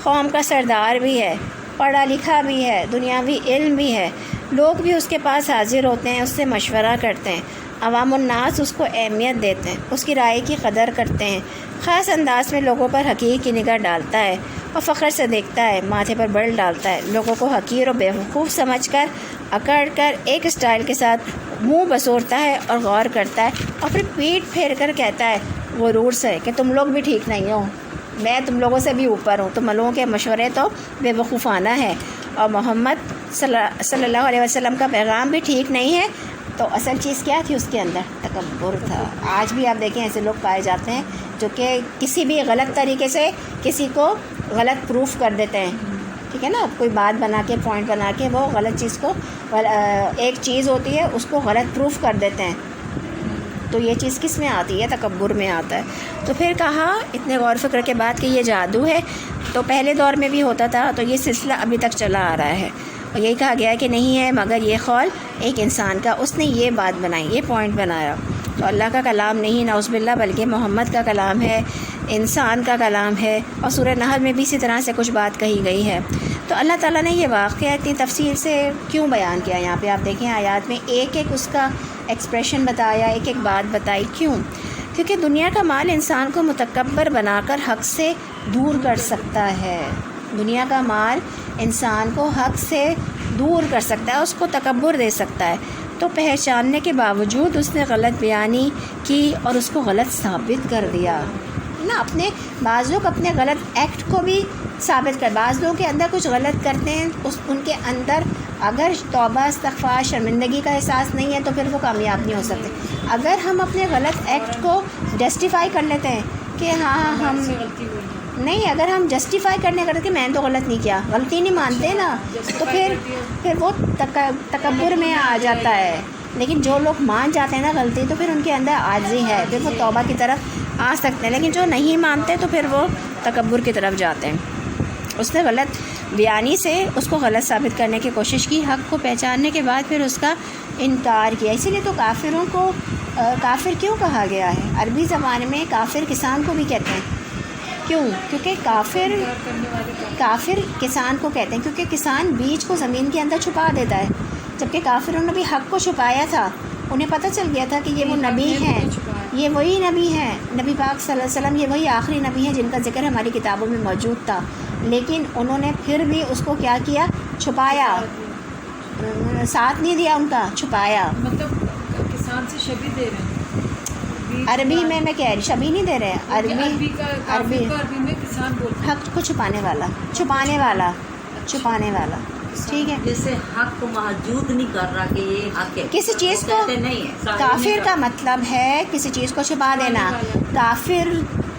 قوم کا سردار بھی ہے، پڑھا لکھا بھی ہے، دنیاوی علم بھی ہے، لوگ بھی اس کے پاس حاضر ہوتے ہیں، اس سے مشورہ کرتے ہیں، عوام الناس اس کو اہمیت دیتے ہیں، اس کی رائے کی قدر کرتے ہیں، خاص انداز میں لوگوں پر حقیر کی نگاہ ڈالتا ہے اور فخر سے دیکھتا ہے، ماتھے پر بل ڈالتا ہے، لوگوں کو حقیر و بیوقوف سمجھ کر اکڑ کر ایک اسٹائل کے ساتھ منہ بسورتا ہے اور غور کرتا ہے، اور پھر پیٹ پھیر کر کہتا ہے غرور سے کہ تم لوگ بھی ٹھیک نہیں ہو، میں تم لوگوں سے بھی اوپر ہوں، تم لوگوں کے مشورے تو بے وقوفانہ ہے، اور محمد صلی اللہ علیہ وسلم کا پیغام بھی ٹھیک نہیں ہے۔ تو اصل چیز کیا تھی اس کے اندر؟ تکبر تھا۔ آج بھی آپ دیکھیں ایسے لوگ پائے جاتے ہیں جو کہ کسی بھی غلط طریقے سے کسی کو غلط پروف کر دیتے ہیں، ٹھیک ہے نا، کوئی بات بنا کے، پوائنٹ بنا کے وہ غلط چیز کو، ایک چیز ہوتی ہے اس کو غلط پروف کر دیتے ہیں، تو یہ چیز کس میں آتی ہے؟ تکبر میں آتا ہے. تو پھر کہا اتنے غور فکر کے بعد کہ یہ جادو ہے. تو پہلے دور میں بھی ہوتا تھا، تو یہ سلسلہ ابھی تک چلا آ رہا ہے، اور یہی کہا گیا کہ نہیں ہے مگر یہ قول ایک انسان کا، اس نے یہ بات بنائی، یہ پوائنٹ بنایا. تو اللہ کا کلام نہیں نعوذ باللہ، بلکہ محمد کا کلام ہے، انسان کا کلام ہے. اور سورہ نحل میں بھی اسی طرح سے کچھ بات کہی گئی ہے. تو اللہ تعالیٰ نے یہ واقعہ اتنی تفصیل سے کیوں بیان کیا؟ یہاں پہ آپ دیکھیں آیات میں ایک ایک اس کا ایکسپریشن بتایا، ایک ایک بات بتائی. کیوں؟ کیونکہ دنیا کا مال انسان کو متکبر بنا کر حق سے دور کر سکتا ہے. دنیا کا مال انسان کو حق سے دور کر سکتا ہے، اس کو تکبر دے سکتا ہے. تو پہچاننے کے باوجود اس نے غلط بیانی کی اور اس کو غلط ثابت کر دیا نا. اپنے بعض لوگ اپنے غلط ایکٹ کو بھی ثابت کر، بعض لوگوں کے اندر کچھ غلط کرتے ہیں، ان کے اندر اگر توبہ استغفار شرمندگی کا احساس نہیں ہے تو پھر وہ کامیاب نہیں ہو سکتے. اگر ہم اپنے غلط ایکٹ کو جسٹیفائی کر لیتے ہیں کہ ہاں ہم نہیں، اگر ہم جسٹیفائی کرنے کرتے کہ میں نے تو غلط نہیں کیا، غلطی نہیں مانتے نا، تو پھر وہ تکبر میں آ جاتا ہے. لیکن جو لوگ مان جاتے ہیں نا غلطی، تو پھر ان کے اندر عاجزی ہے، پھر وہ توبہ کی طرف آ سکتے ہیں. لیکن جو نہیں مانتے تو پھر وہ تکبر کی طرف جاتے ہیں. اس نے غلط بیانی سے اس کو غلط ثابت کرنے کی کوشش کی، حق کو پہچاننے کے بعد پھر اس کا انکار کیا. اسی لیے تو کافروں کو کافر کیوں کہا گیا ہے؟ عربی زبان میں کافر کسان کو بھی کہتے ہیں. کیوں؟ کیونکہ کافر کسان کو کہتے ہیں، کیونکہ کسان بیج کو زمین کے اندر چھپا دیتا ہے، جبکہ کافروں نے بھی حق کو چھپایا تھا. انہیں پتہ چل گیا تھا کہ یہ وہ نبی ہیں، یہ وہی نبی ہیں، نبی پاک صلی اللہ علیہ وسلم یہ وہی آخری نبی ہیں جن کا ذکر ہماری کتابوں میں موجود تھا. لیکن انہوں نے پھر بھی اس کو کیا کیا؟ چھپایا، ساتھ نہیں دیا ان کا، چھپایا. مطلب کسان سے شبیہ دے رہے ہیں عربی میں کہہ رہی شبیہ نہیں دے رہے، عربی میں کسان بولتے ہیں حق کو چھپانے والا، ٹھیک ہے. جیسے حق کو محجود نہیں کر رہا کہ یہ حق ہے، کسی چیز کو نہیں ہے. کافر کا مطلب ہے کسی چیز کو چھپا دینا. کافر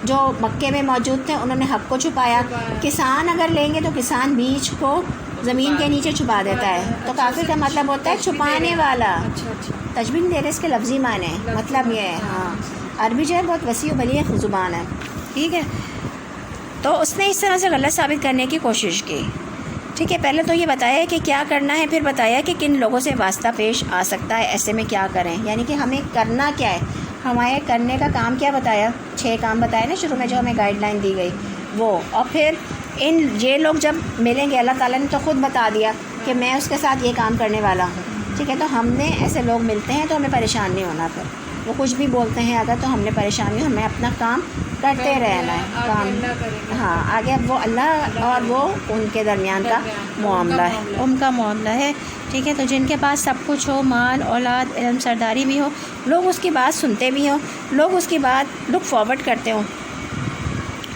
جو مکے میں موجود تھے انہوں نے حق کو چھپایا. کسان اگر لیں گے تو کسان بیج کو زمین کے نیچے چھپا دیتا ہے. تو کافر کا مطلب ہوتا ہے چھپانے والا. تشبیہ دے رہے اس کے لفظی معنی مطلب یہ ہے. ہاں عربی جو ہے بہت وسیع و بلیغ زبان ہے، ٹھیک ہے. تو اس نے اس طرح سے غلط ثابت کرنے کی کوشش کی. ٹھیک ہے، پہلے تو یہ بتایا کہ کیا کرنا ہے، پھر بتایا کہ کن لوگوں سے واسطہ پیش آ سکتا ہے، ایسے میں کیا کریں، یعنی کہ ہمیں کرنا کیا ہے، ہمارے کرنے کا کام کیا بتایا. 6 کام بتایا نا شروع میں جو ہمیں گائیڈ لائن دی گئی وہ. اور پھر یہ لوگ جب ملیں گے، اللہ تعالیٰ نے تو خود بتا دیا کہ میں اس کے ساتھ یہ کام کرنے والا ہوں. ٹھیک ہے، تو ہم نے ایسے لوگ ملتے ہیں تو ہمیں پریشان نہیں ہونا. پھر وہ کچھ بھی بولتے ہیں اگر تو ہم نے پریشان نہیں، ہمیں اپنا کام کرتے رہنا ہے. کام ہاں آگے وہ اللہ اور وہ ان کے درمیان کا معاملہ ہے، ان کا معاملہ ہے. ٹھیک ہے، تو جن کے پاس سب کچھ ہو، مال اولاد علم سرداری بھی ہو، لوگ اس کی بات سنتے بھی ہوں، لوگ اس کی بات لک فارورڈ کرتے ہوں،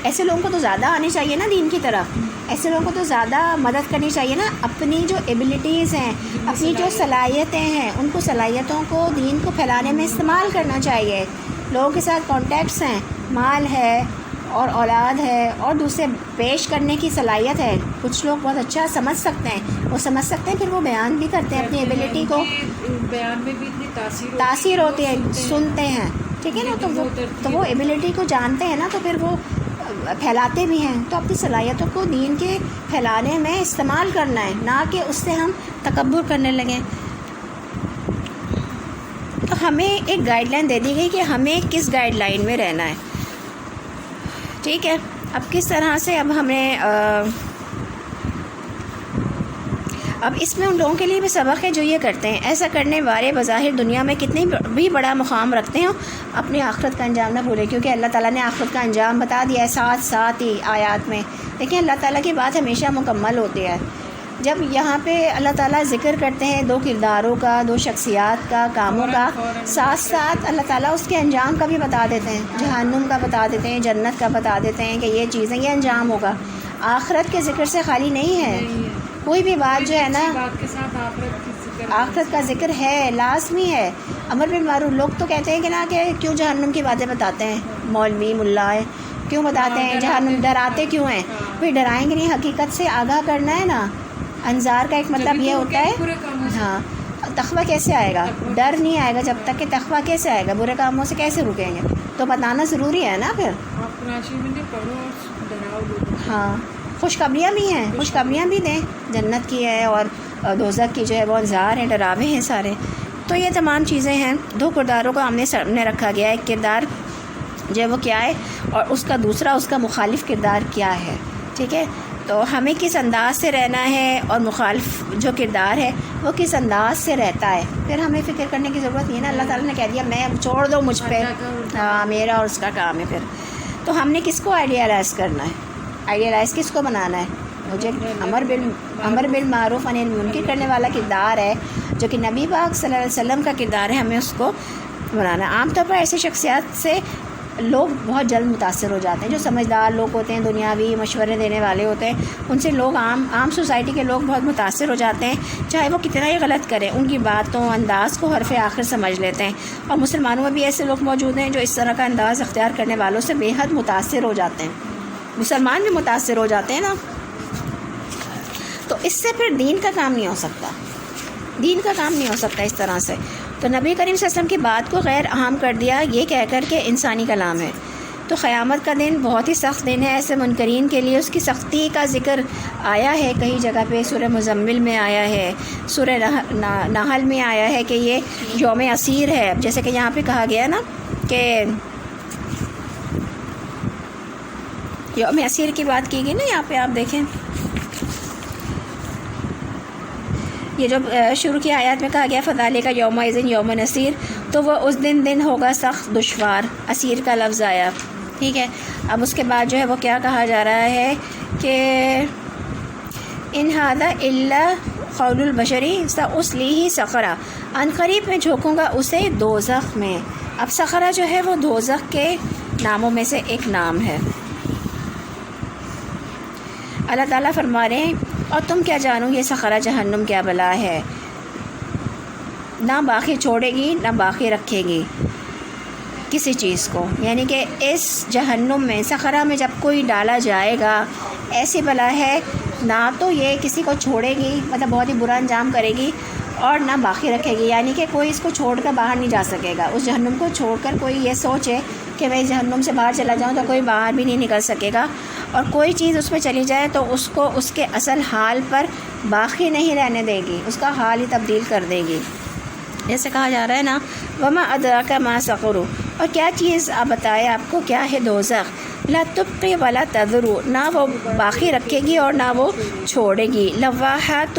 ایسے لوگوں کو تو زیادہ آنی چاہیے نا دین کی طرف. ایسے لوگوں کو تو زیادہ مدد کرنی چاہیے نا. اپنی جو ایبلٹیز ہیں، اپنی جو صلاحیتیں ہیں، ان کو صلاحیتوں کو دین کو پھیلانے میں استعمال کرنا چاہیے. لوگوں کے ساتھ کانٹیکٹس ہیں، مال ہے اور اولاد ہے اور دوسرے پیش کرنے کی صلاحیت ہے. کچھ لوگ بہت اچھا سمجھ سکتے ہیں، وہ سمجھ سکتے ہیں، پھر وہ بیان بھی کرتے ہیں اپنی ایبلٹی کو. بیان میں بھی اتنی تاثیر ہوتی ہے، سنتے ہیں. ٹھیک ہے نا، تو وہ ایبلٹی کو جانتے ہیں نا، تو پھر وہ پھیلاتے بھی ہیں. تو اپنی صلاحیتوں کو دین کے پھیلانے میں استعمال کرنا ہے، نہ کہ اس سے ہم تکبر کرنے لگیں. تو ہمیں ایک گائیڈ لائن دے دی گئی کہ ہمیں کس گائیڈ لائن میں رہنا ہے. ٹھیک ہے، اب کس طرح سے اب ہمیں اب اس میں ان لوگوں کے لیے بھی سبق ہے جو یہ کرتے ہیں. ایسا کرنے والے بظاہر دنیا میں کتنی بھی بڑا مقام رکھتے ہیں، اپنی آخرت کا انجام نہ بھولے، کیونکہ اللہ تعالیٰ نے آخرت کا انجام بتا دیا ہے ساتھ ہی آیات میں. دیکھیں اللہ تعالیٰ کی بات ہمیشہ مکمل ہوتی ہے. جب یہاں پہ اللہ تعالیٰ ذکر کرتے ہیں 2 کرداروں کا، 2 شخصیات کا، کاموں کا، ساتھ اللہ تعالیٰ اس کے انجام کا بھی بتا دیتے ہیں. جہنم کا بتا دیتے ہیں، جنت کا بتا دیتے ہیں کہ یہ چیزیں، یہ انجام ہوگا. آخرت کے ذکر سے خالی نہیں ہے. کوئی بھی بات جو ہے نا، آخرت کا ذکر ہے، لازمی ہے. امر بالمعروف، لوگ تو کہتے ہیں کہ نا کہ کیوں جہنم کی باتیں بتاتے ہیں مولوی ملا ہے، کیوں بتاتے ہیں جہنم، ڈراتے کیوں ہیں؟ پھر ڈرائیں گے نہیں، حقیقت سے آگاہ کرنا ہے نا. انذار کا ایک مطلب یہ ہوتا ہے، ہاں تقویٰ کیسے آئے گا؟ ڈر نہیں آئے گا جب تک کہ تقویٰ کیسے آئے گا؟ برے کاموں سے کیسے رکیں گے؟ تو بتانا ضروری ہے نا پھر. آپ قرآن میں نہیں پڑھو اور ڈراؤ لوگوں. ہاں خوشخبریاں بھی ہیں، خوشخبریاں بھی دیں، جنت کی ہے اور دوزخ کی جو ہے وہ انذار ہیں، ڈراوے ہیں سارے. تو یہ تمام چیزیں ہیں. دو کرداروں کو ہم نے سامنے رکھا گیا ہے، ایک کردار جو ہے وہ کیا ہے اور اس کا دوسرا اس کا مخالف کردار کیا ہے. ٹھیک ہے، تو ہمیں کس انداز سے رہنا ہے اور مخالف جو کردار ہے وہ کس انداز سے رہتا ہے. پھر ہمیں فکر کرنے کی ضرورت نہیں ہے نا. اللہ تعالیٰ نے کہہ دیا میں چھوڑ دو مجھ پہ، ہاں میرا اور اس کا کام ہے. پھر تو ہم نے کس کو آئیڈیالائز کرنا ہے؟ آئیڈیالائز کس کو بنانا ہے؟ مجھے امر بالمعروف عن المنکر کرنے والا کردار ہے جو کہ نبی پاک صلی اللہ علیہ وسلم کا کردار ہے، ہمیں اس کو بنانا ہے. عام طور پر ایسی شخصیات سے لوگ بہت جلد متاثر ہو جاتے ہیں. جو سمجھدار لوگ ہوتے ہیں، دنیاوی مشورے دینے والے ہوتے ہیں، ان سے لوگ عام سوسائٹی کے لوگ بہت متاثر ہو جاتے ہیں، چاہے وہ کتنا ہی غلط کریں. ان کی باتوں انداز کو حرف آخر سمجھ لیتے ہیں. اور مسلمانوں میں بھی ایسے لوگ موجود ہیں جو اس طرح کا انداز اختیار کرنے والوں سے بے حد متاثر ہو جاتے ہیں. مسلمان بھی متاثر ہو جاتے ہیں نا. تو اس سے پھر دین کا کام نہیں ہو سکتا، دین کا کام نہیں ہو سکتا اس طرح سے. تو نبی کریم صلی اللہ علیہ وسلم کی بات کو غیر اہم کر دیا یہ کہہ کر کے انسانی کلام ہے. تو قیامت کا دن بہت ہی سخت دن ہے ایسے منکرین کے لیے. اس کی سختی کا ذکر آیا ہے کئی جگہ پہ. سورہ مزمل میں آیا ہے، سورہ نحل میں آیا ہے کہ یہ یوم عسیر ہے. جیسے کہ یہاں پہ کہا گیا نا کہ یوم عسیر کی بات کی گئی نا. یہاں پہ آپ دیکھیں یہ جو شروع کی آیات میں کہا گیا فذالک یوم اذن یوم نصیر، تو وہ اس دن ہوگا سخت دشوار. اسیر کا لفظ آیا. ٹھیک ہے، اب اس کے بعد جو ہے وہ کیا کہا جا رہا ہے کہ ان ھذا الا قول البشری ساصلیہ سقرا، ان قریب میں جھونکوں گا اسے دوزخ میں. اب سقرا جو ہے وہ دوزخ کے ناموں میں سے ایک نام ہے. اللہ تعالیٰ فرما رہے ہیں اور تم کیا جانو یہ سقرا جہنم کیا بلا ہے، نہ باقی چھوڑے گی نہ باقی رکھے گی کسی چیز کو. یعنی کہ اس جہنم میں سقرا میں جب کوئی ڈالا جائے گا ایسی بلا ہے نہ تو یہ کسی کو چھوڑے گی، مطلب بہت ہی برا انجام کرے گی، اور نہ باقی رکھے گی. یعنی کہ کوئی اس کو چھوڑ کر باہر نہیں جا سکے گا. اس جہنم کو چھوڑ کر کوئی یہ سوچے کہ میں اس جہنم سے باہر چلا جاؤں تو کوئی باہر بھی نہیں نکل سکے گا. اور کوئی چیز اس میں چلی جائے تو اس کو اس کے اصل حال پر باقی نہیں رہنے دے گی، اس کا حال ہی تبدیل کر دے گی. جیسے کہا جا رہا ہے نا وما ادراک ما سقر، اور کیا چیز آپ بتائے آپ کو کیا ہے دوزخ. لا تبقی ولا تذر، نہ وہ باقی رکھے گی اور نہ وہ چھوڑے گی. لواحات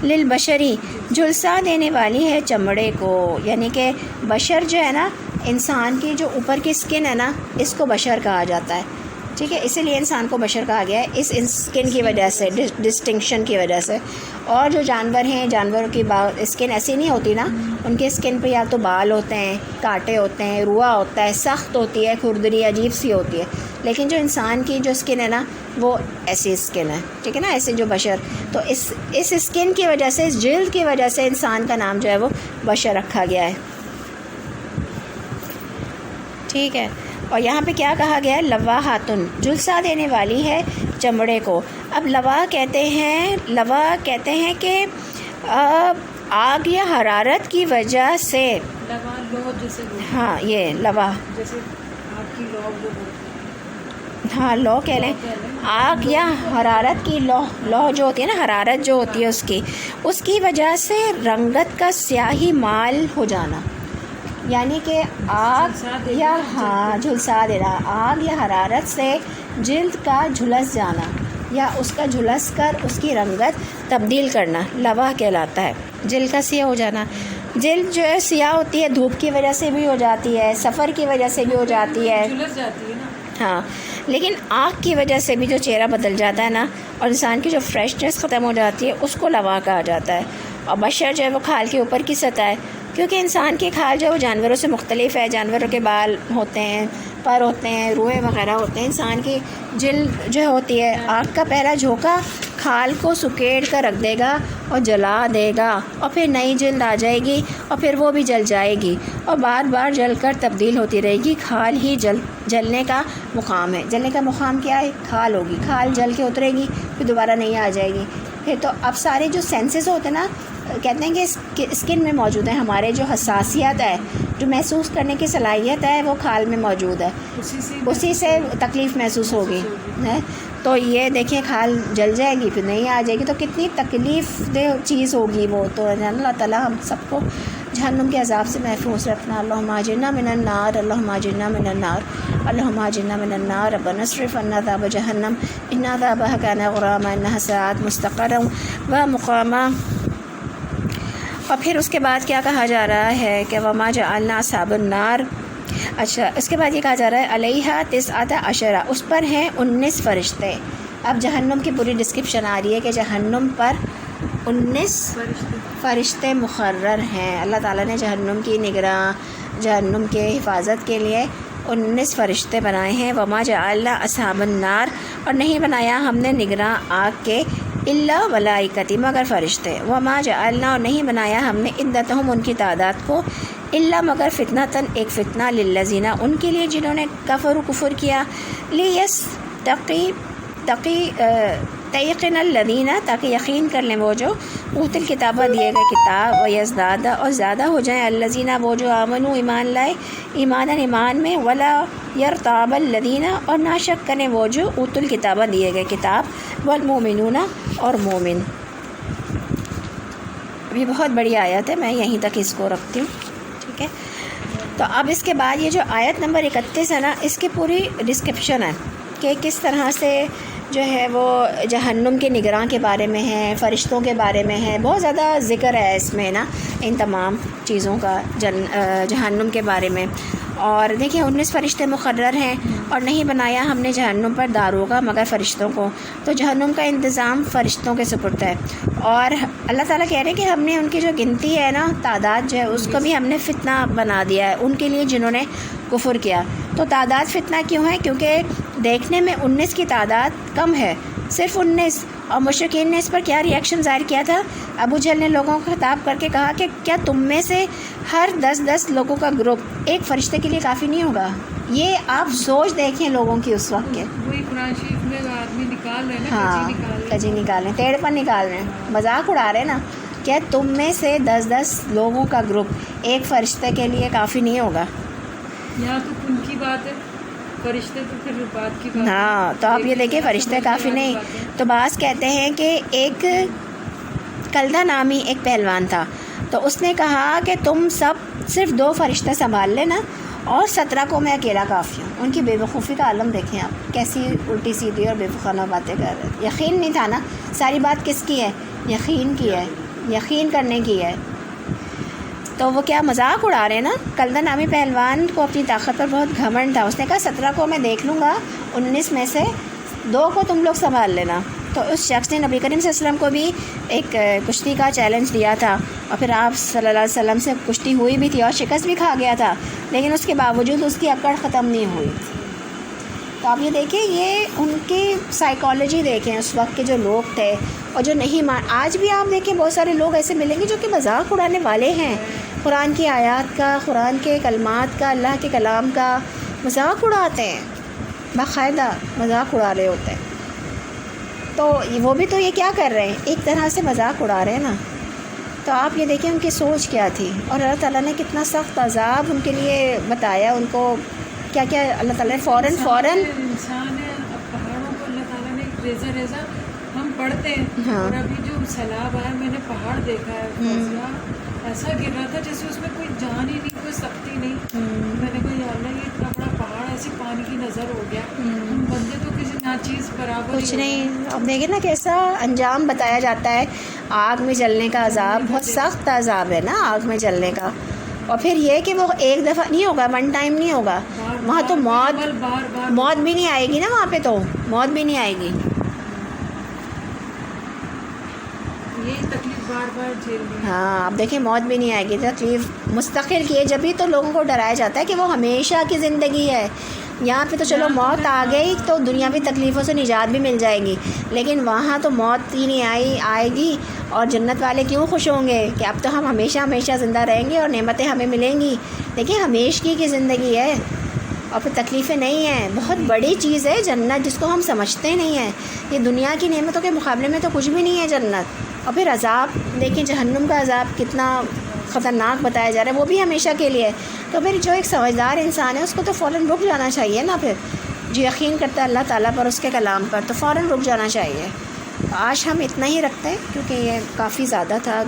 للبشری، جھلسا دینے والی ہے چمڑے کو. یعنی کہ بشر جو ہے نا، انسان کی جو اوپر کی اسکن ہے نا، اس کو بشر کہا جاتا ہے. ٹھیک ہے، اسی لیے انسان کو بشر کہا گیا ہے اس اسکن کی وجہ سے، ڈسٹنکشن کی وجہ سے. اور جو جانور ہیں، جانوروں کی اسکن ایسی نہیں ہوتی نا، ان کے اسکن پہ یا تو بال ہوتے ہیں، کانٹے ہوتے ہیں، روا ہوتا ہے، سخت ہوتی ہے، کھردری عجیب سی ہوتی ہے. لیکن جو انسان کی جو اسکن ہے نا وہ ایسی اسکن ہے. ٹھیک ہے نا، ایسے جو بشر، تو اس اسکن کی وجہ سے، اس جلد کی وجہ سے انسان کا نام جو ہے وہ بشر رکھا گیا ہے. ٹھیک ہے، اور یہاں پہ کیا کہا گیا ہے؟ لواحاتن، جھلسا دینے والی ہے چمڑے کو. اب لوا کہتے ہیں کہ آگ یا حرارت کی وجہ سے، لوا لو جیسے ہاں یہ لوا، جیسے آپ کی لو جو ہوتی ہے، ہاں لو کہہ لیں، آگ یا حرارت کی لو جو ہوتی ہے نا، حرارت جو ہوتی ہے اس کی وجہ سے رنگت کا سیاہی مال ہو جانا. یعنی کہ آگ یا جھلسا دینا، آگ یا حرارت سے جلد کا جھلس جانا یا اس کا جھلس کر اس کی رنگت تبدیل کرنا لوا کہلاتا ہے. جلد کا سیاہ ہو جانا، جلد جو ہے سیاہ ہوتی ہے دھوپ کی وجہ سے بھی ہو جاتی ہے، سفر کی وجہ سے بھی ہو جاتی ہے، جھلس جاتی ہے نا. ہاں، لیکن آگ کی وجہ سے بھی جو چہرہ بدل جاتا ہے نا، اور انسان کی جو فریشنس ختم ہو جاتی ہے، اس کو لوا کہا جاتا ہے. اور بشر جو ہے وہ کھال کے اوپر کی سطح ہے، کیونکہ انسان کی کھال جو ہے وہ جانوروں سے مختلف ہے. جانوروں کے بال ہوتے ہیں، پر ہوتے ہیں، روئے وغیرہ ہوتے ہیں. انسان کی جلد جو ہوتی ہے، آگ کا پہلا جھونکا کھال کو سکیڑ کر رکھ دے گا اور جلا دے گا، اور پھر نئی جلد آ جائے گی اور پھر وہ بھی جل جائے گی اور بار بار جل کر تبدیل ہوتی رہے گی. کھال ہی جلنے کا مقام ہے. جلنے کا مقام کیا ہے؟ کھال ہوگی. کھال جل کے اترے گی پھر دوبارہ نہیں آ جائے گی. پھر تو اب سارے جو سینسز ہوتے ہیں نا، کہتے ہیں کہ اسکن میں موجود ہے، ہمارے جو حساسیت ہے، جو محسوس کرنے کی صلاحیت ہے وہ کھال میں موجود ہے، اسی سے تکلیف محسوس ہوگی ہے۔ تو یہ دیکھیں کھال جل جائے گی، پھر نہیں آ جائے گی، تو کتنی تکلیف دہ چیز ہوگی وہ۔ تو اللہ تعالیٰ ہم سب کو جہنم کے عذاب سے محفوظ رکھنا۔ اللہم اجرنا من النار، اللہم اجرنا من النار، اللہم اجرنا من النار، ربنا اصرف عنا عذاب جہنم ان عذابها کان غراما انها ساءت مستقرا ومقاما۔ اور پھر اس کے بعد کیا کہا جا رہا ہے کہ وما جعلنا اصحاب النار، اچھا اس کے بعد یہ کہا جا رہا ہے علیہا تسعۃ عشرہ، اس پر ہیں 19 فرشتے۔ اب جہنم کی پوری ڈسکرپشن آ رہی ہے کہ جہنم پر 19 فرشتے مقرر ہیں۔ اللہ تعالیٰ نے جہنم کی نگراں، جہنم کے حفاظت کے لیے 19 فرشتے بنائے ہیں۔ وما جعلنا اصحاب النار، اور نہیں بنایا ہم نے نگراں آگ کے، الا ملائکتی، مگر فرشتے، وما جعلنا، اور نہیں بنایا ہم نے عدتہم، ان کی تعداد کو، الا مگر فتنتاً، ایک فتنہ، للذین، ان کے لیے جنہوں نے کفر کیا، تیقن الذین، تاکہ یقین کر لیں وہ جو اوت الکتابہ دیے گئے کتاب، و یزداد، اور زیادہ ہو جائیں، الذین، وہ جو آمنوا، ایمان لائے، ایمان میں، ولا یرتاب الذین، اور نہ شک کریں وہ جو اوت الکتابہ دیے گئے کتاب، والمؤمنون، اور مومن۔ یہ بہت بڑی آیت ہے، میں یہیں تک اس کو رکھتی ہوں، ٹھیک ہے۔ تو اب اس کے بعد یہ جو آیت نمبر 31 ہے نا، اس کی پوری ڈسکرپشن ہے کہ کس طرح سے جو ہے وہ جہنم کے نگراں کے بارے میں ہے، فرشتوں کے بارے میں ہے، بہت زیادہ ذکر ہے اس میں نا، ان تمام چیزوں کا جہنم کے بارے میں۔ اور دیکھیں 19 فرشتے مقرر ہیں، اور نہیں بنایا ہم نے جہنم پر داروغہ مگر فرشتوں کو، تو جہنم کا انتظام فرشتوں کے سپرد ہے۔ اور اللہ تعالیٰ کہہ رہے ہیں کہ ہم نے ان کی جو گنتی ہے نا، تعداد جو ہے، اس کو بھی ہم نے فتنہ بنا دیا ہے ان کے لیے جنہوں نے کفر کیا۔ تو تعداد فتنہ کیوں ہے؟ کیونکہ دیکھنے میں 19 کی تعداد کم ہے، صرف 19، اور مشرکین نے اس پر کیا ری ایکشن ظاہر کیا تھا؟ ابو جہل نے لوگوں کو خطاب کر کے کہا کہ کیا تم میں سے ہر 10 لوگوں کا گروپ ایک فرشتے کے لیے کافی نہیں ہوگا؟ یہ آپ سوچ دیکھیں لوگوں کی اس وقت کے۔ وہی قرآن شریف میں آدمی نکال رہے ہیں نا، ہاں کجی نکال رہے ہیں، ٹیڑھ پر نکال رہے ہیں، مذاق اڑا رہے ہیں نا، کہ تم میں سے 10 لوگوں کا گروپ ایک فرشتے کے لیے کافی نہیں ہوگا۔ یہاں تو ان کی بات ہے، فرشتے تو پھر بات کی بات ہے۔ ہاں تو آپ یہ دیکھیں فرشتے کافی نہیں۔ تو بعض کہتے ہیں کہ ایک کلدہ نامی ایک پہلوان تھا، تو اس نے کہا کہ تم سب صرف 2 فرشتے سنبھال لینا، اور 17 کو میں اکیلا کافی ہوں۔ ان کی بے وقوفی کا عالم دیکھیں آپ، کیسی الٹی سیدھی اور بے وقوفانہ باتیں کر رہے ہیں۔ یقین نہیں تھا نا، ساری بات کس کی ہے؟ یقین کی ہے، یقین کرنے کی ہے۔ تو وہ کیا مذاق اڑا رہے ہیں نا۔ کلدہ نامی پہلوان کو اپنی طاقت پر بہت گھمنڈ تھا، اس نے کہا 17 کو میں دیکھ لوں گا، 19 میں سے 2 کو تم لوگ سنبھال لینا۔ تو اس شخص نے نبی کریم صلی اللہ علیہ وسلم کو بھی ایک کشتی کا چیلنج دیا تھا، اور پھر آپ صلی اللہ علیہ وسلم سے کشتی ہوئی بھی تھی اور شکست بھی کھا گیا تھا، لیکن اس کے باوجود اس کی اکڑ ختم نہیں ہوئی۔ تو آپ یہ دیکھیں، یہ ان کی سائیکالوجی دیکھیں اس وقت کے جو لوگ تھے، اور جو نہیں آج بھی آپ دیکھیں بہت سارے لوگ ایسے ملیں گے جو کہ مذاق اڑانے والے ہیں، قرآن کی آیات کا، قرآن کے کلمات کا، اللہ کے کلام کا مذاق اڑاتے ہیں، باقاعدہ مذاق اڑا رہے ہوتے ہیں۔ تو وہ بھی تو یہ کیا کر رہے ہیں؟ ایک طرح سے مذاق اڑا رہے ہیں نا۔ تو آپ یہ دیکھیں ان کی سوچ کیا تھی، اور اللہ تعالیٰ نے کتنا سخت عذاب ان کے لیے بتایا، ان کو کیا کیا اللہ تعالیٰ نے فوراً انسان ہے، اب پہاڑوں کو اللہ تعالیٰ نے ریزا ہم پڑھتے ہیں، ہاں۔ اور ابھی جو سیلاب آیا میں نے پہاڑ دیکھا ہے، فضلہ ایسا گر رہا تھا جیسے اس میں کوئی جان ہی نہیں، کوئی سختی نہیں۔ میں نے کہا یا اللہ یہ اتنا بڑا پہاڑ ایسی پانی کی نظر ہو گیا، ہم بندے تو کسی ناچیز برابر کچھ نہیں۔ اب دیکھیں نا کیسا انجام بتایا جاتا ہے، آگ میں جلنے کا عذاب، بہت سخت عذاب ہے نا آگ میں جلنے کا۔ اور پھر یہ کہ وہ ایک دفعہ نہیں ہوگا، 1 ٹائم نہیں ہوگا، وہاں تو موت بھی نہیں آئے گی نا، وہاں پہ تو موت بھی نہیں آئے گی۔ یہی تکلیف بار بار جھیل رہی ہے۔ ہاں اب دیکھیں موت بھی نہیں آئے گی، تکلیف مستقل کی ہے، جبھی تو لوگوں کو ڈرایا جاتا ہے کہ وہ ہمیشہ کی زندگی ہے۔ یہاں پہ تو چلو موت آ گئی تو دنیاوی تکلیفوں سے نجات بھی مل جائے گی، لیکن وہاں تو موت ہی نہیں آئے گی، اور جنت والے کیوں خوش ہوں گے کہ اب تو ہم ہمیشہ زندہ رہیں گے اور نعمتیں ہمیں ملیں گی۔ دیکھیں ہمیشگی کی زندگی ہے، اور پھر تکلیفیں نہیں ہیں۔ بہت بڑی چیز ہے جنت، جس کو ہم سمجھتے نہیں ہیں۔ یہ دنیا کی نعمتوں کے مقابلے میں تو کچھ بھی نہیں ہے جنت۔ اور پھر عذاب دیکھیں، جہنم کا عذاب کتنا خطرناک بتایا جا رہا ہے، وہ بھی ہمیشہ کے لیے. تو پھر جو ایک سمجھدار انسان ہے اس کو تو فوراً رک جانا چاہیے نا، پھر جو یقین کرتا ہے اللہ تعالیٰ پر، اس کے کلام پر، تو فوراً رک جانا چاہیے. آج ہم اتنا ہی رکھتے ہیں کیونکہ یہ کافی زیادہ تھا.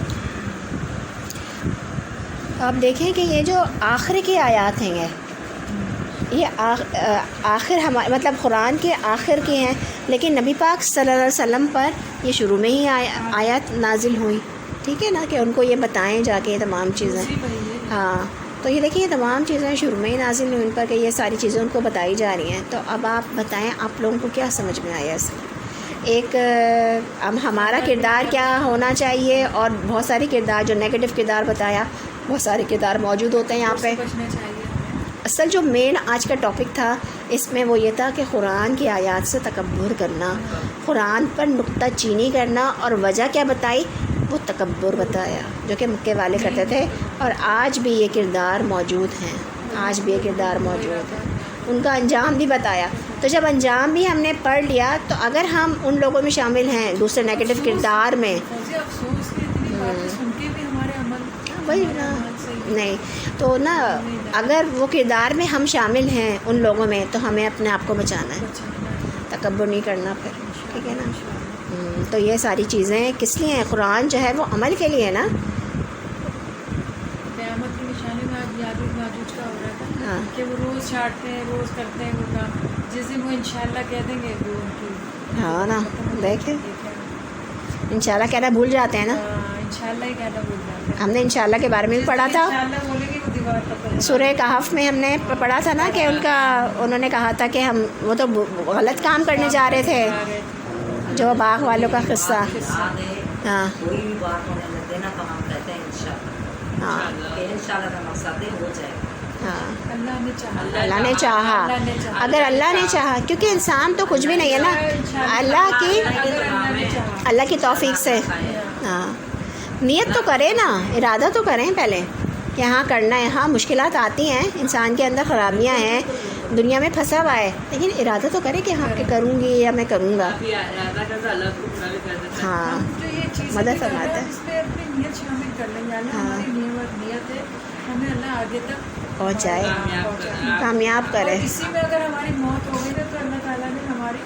آپ دیکھیں کہ یہ جو آخر کی آیات ہیں یہ آخر ہمارے مطلب قرآن کے آخر کے ہیں، لیکن نبی پاک صلی اللہ علیہ وسلم پر یہ شروع میں ہی آیات نازل ہوئی. ٹھیک ہے نا، کہ ان کو یہ بتائیں جا کے یہ تمام چیزیں. ہاں، تو یہ دیکھیں یہ تمام چیزیں شروع میں ہی نازل ہوئی ان پر، کہ یہ ساری چیزیں ان کو بتائی جا رہی ہیں. تو اب آپ بتائیں آپ لوگوں کو کیا سمجھ میں آیا اس میں؟ ایک ہمارا کردار کیا ہونا چاہیے، اور بہت سارے کردار جو نیگیٹو کردار بتایا، بہت سارے کردار موجود ہوتے ہیں یہاں پہ. اصل جو مین آج کا ٹاپک تھا اس میں وہ یہ تھا کہ قرآن کی آیات سے تکبر کرنا، قرآن پر نکتہ چینی کرنا، اور وجہ کیا بتائی؟ وہ تکبر بتایا جو کہ مکے والے کرتے تھے، اور آج بھی یہ کردار موجود ہیں، آج بھی یہ کردار موجود ہے. ان کا انجام بھی بتایا. تو جب انجام بھی ہم نے پڑھ لیا تو اگر ہم ان لوگوں میں شامل ہیں دوسرے نیگیٹو کردار میں، افسوس کہ اتنی باتیں سن کے بھی ہمارے عمل وہی نا نہیں تو نا، اگر وہ کردار میں ہم شامل ہیں ان لوگوں میں تو ہمیں اپنے آپ کو بچانا ہے، تکبر نہیں کرنا پھر. ٹھیک ہے نا. تو یہ ساری چیزیں کس لیے ہیں؟ قرآن جو ہے وہ عمل کے لیے نا. قیامت کی نشانی میں آج یاجوج ماجوج کا ہو رہا تھا ہاں کہ وہ روز چھاٹتے ہیں، روز کرتے ہیں وہ کام، جس دن وہ انشاءاللہ کہہ دیں گے وہ ان کی ہاں نا، دیکھیں انشاءاللہ کہنا بھول جاتے ہیں نا. انشاءاللہ ہی کہنا بھول جاتے ہیں. ہم نے انشاءاللہ کے بارے میں بھی پڑھا تھا، انشاءاللہ بولیں گے وہ دیوار پر سورہ کہف میں ہم نے پڑھا تھا نا کہ انہوں نے کہا تھا کہ ہم وہ تو غلط کام کرنے جا رہے تھے، جو باغ والوں کا قصہ. ہاں کوئی بھی بات ہونے لگ دینا تو ہم کہتے ہیں انشاءاللہ. ہاں کہ انشاءاللہ کا مقصد ہے ہو جائے. ہاں اللہ نے چاہا، اللہ نے چاہا. اگر اللہ نے چاہا، کیونکہ انسان تو کچھ بھی نہیں ہے نا، اللہ کی توفیق سے. ہاں نیت تو کرے نا، ارادہ تو کریں پہلے کہ ہاں کرنا ہے. ہاں مشکلات آتی ہیں، انسان کے اندر خرابیاں ہیں، دنیا میں پھنسا ہوا ہے، لیکن ارادہ تو کرے کہ ہاں کہ کروں گی یا میں کروں گا. ہاں جو یہ چیز مدد فرماتا ہے. اس میں اپنی نیت شامل کر لیں. یا اللہ ہماری نیت ہے، ہمیں اللہ آگے تک پہنچ جائے، پہنچائے، کامیاب کرے. اور اسی میں اگر ہماری موت ہو گئی تو اللہ تعالیٰ نے ہماری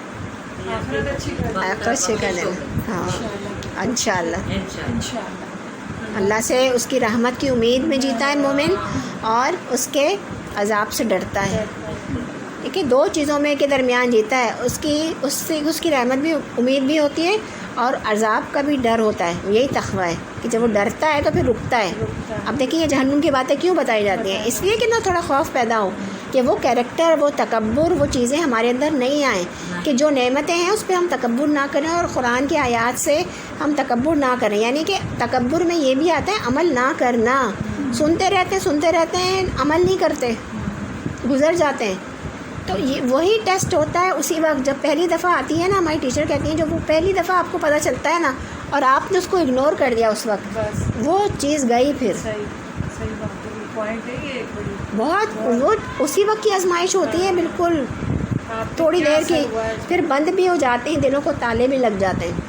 آخرت اچھی کر دی. آخرت اچھی کر دیں. ہاں انشاءاللہ. انشاءاللہ. اللہ سے اس کی رحمت کی امید میں جیتا ہے مومن، اور اس کے عذاب سے ڈرتا ہے. دیکھیے دو چیزوں میں کے درمیان جیتا ہے، اس کی رحمت بھی امید بھی ہوتی ہے، اور عذاب کا بھی ڈر ہوتا ہے. یہی تقویٰ ہے کہ جب وہ ڈرتا ہے تو پھر رکتا ہے. اب دیکھیے یہ جہنم کی باتیں کیوں بتائی جاتی ہیں؟ اس لیے کہ نا تھوڑا خوف پیدا ہو کہ وہ کیریکٹر، وہ تکبر، وہ چیزیں ہمارے اندر نہیں آئیں، کہ جو نعمتیں ہیں اس پہ ہم تکبر نہ کریں، اور قرآن کی آیات سے ہم تکبر نہ کریں. یعنی کہ تکبر میں یہ بھی آتا ہے عمل نہ کرنا. سنتے رہتے ہیں عمل نہیں کرتے، گزر جاتے ہیں. تو یہ وہی ٹیسٹ ہوتا ہے اسی وقت جب پہلی دفعہ آتی ہے نا. ہماری ٹیچر کہتی ہیں جب وہ پہلی دفعہ آپ کو پتہ چلتا ہے نا، اور آپ نے اس کو اگنور کر دیا اس وقت، بس وہ چیز گئی. پھر صحیح بات ہے، پوائنٹ ہے یہ ایک بڑی. بہت وہ اسی وقت کی آزمائش ہوتی ہے، بالکل آپ تھوڑی کیا دیر کی، اثر ہوا ہے؟ پھر بند بھی ہو جاتے ہیں، دلوں کو تالے بھی لگ جاتے ہیں،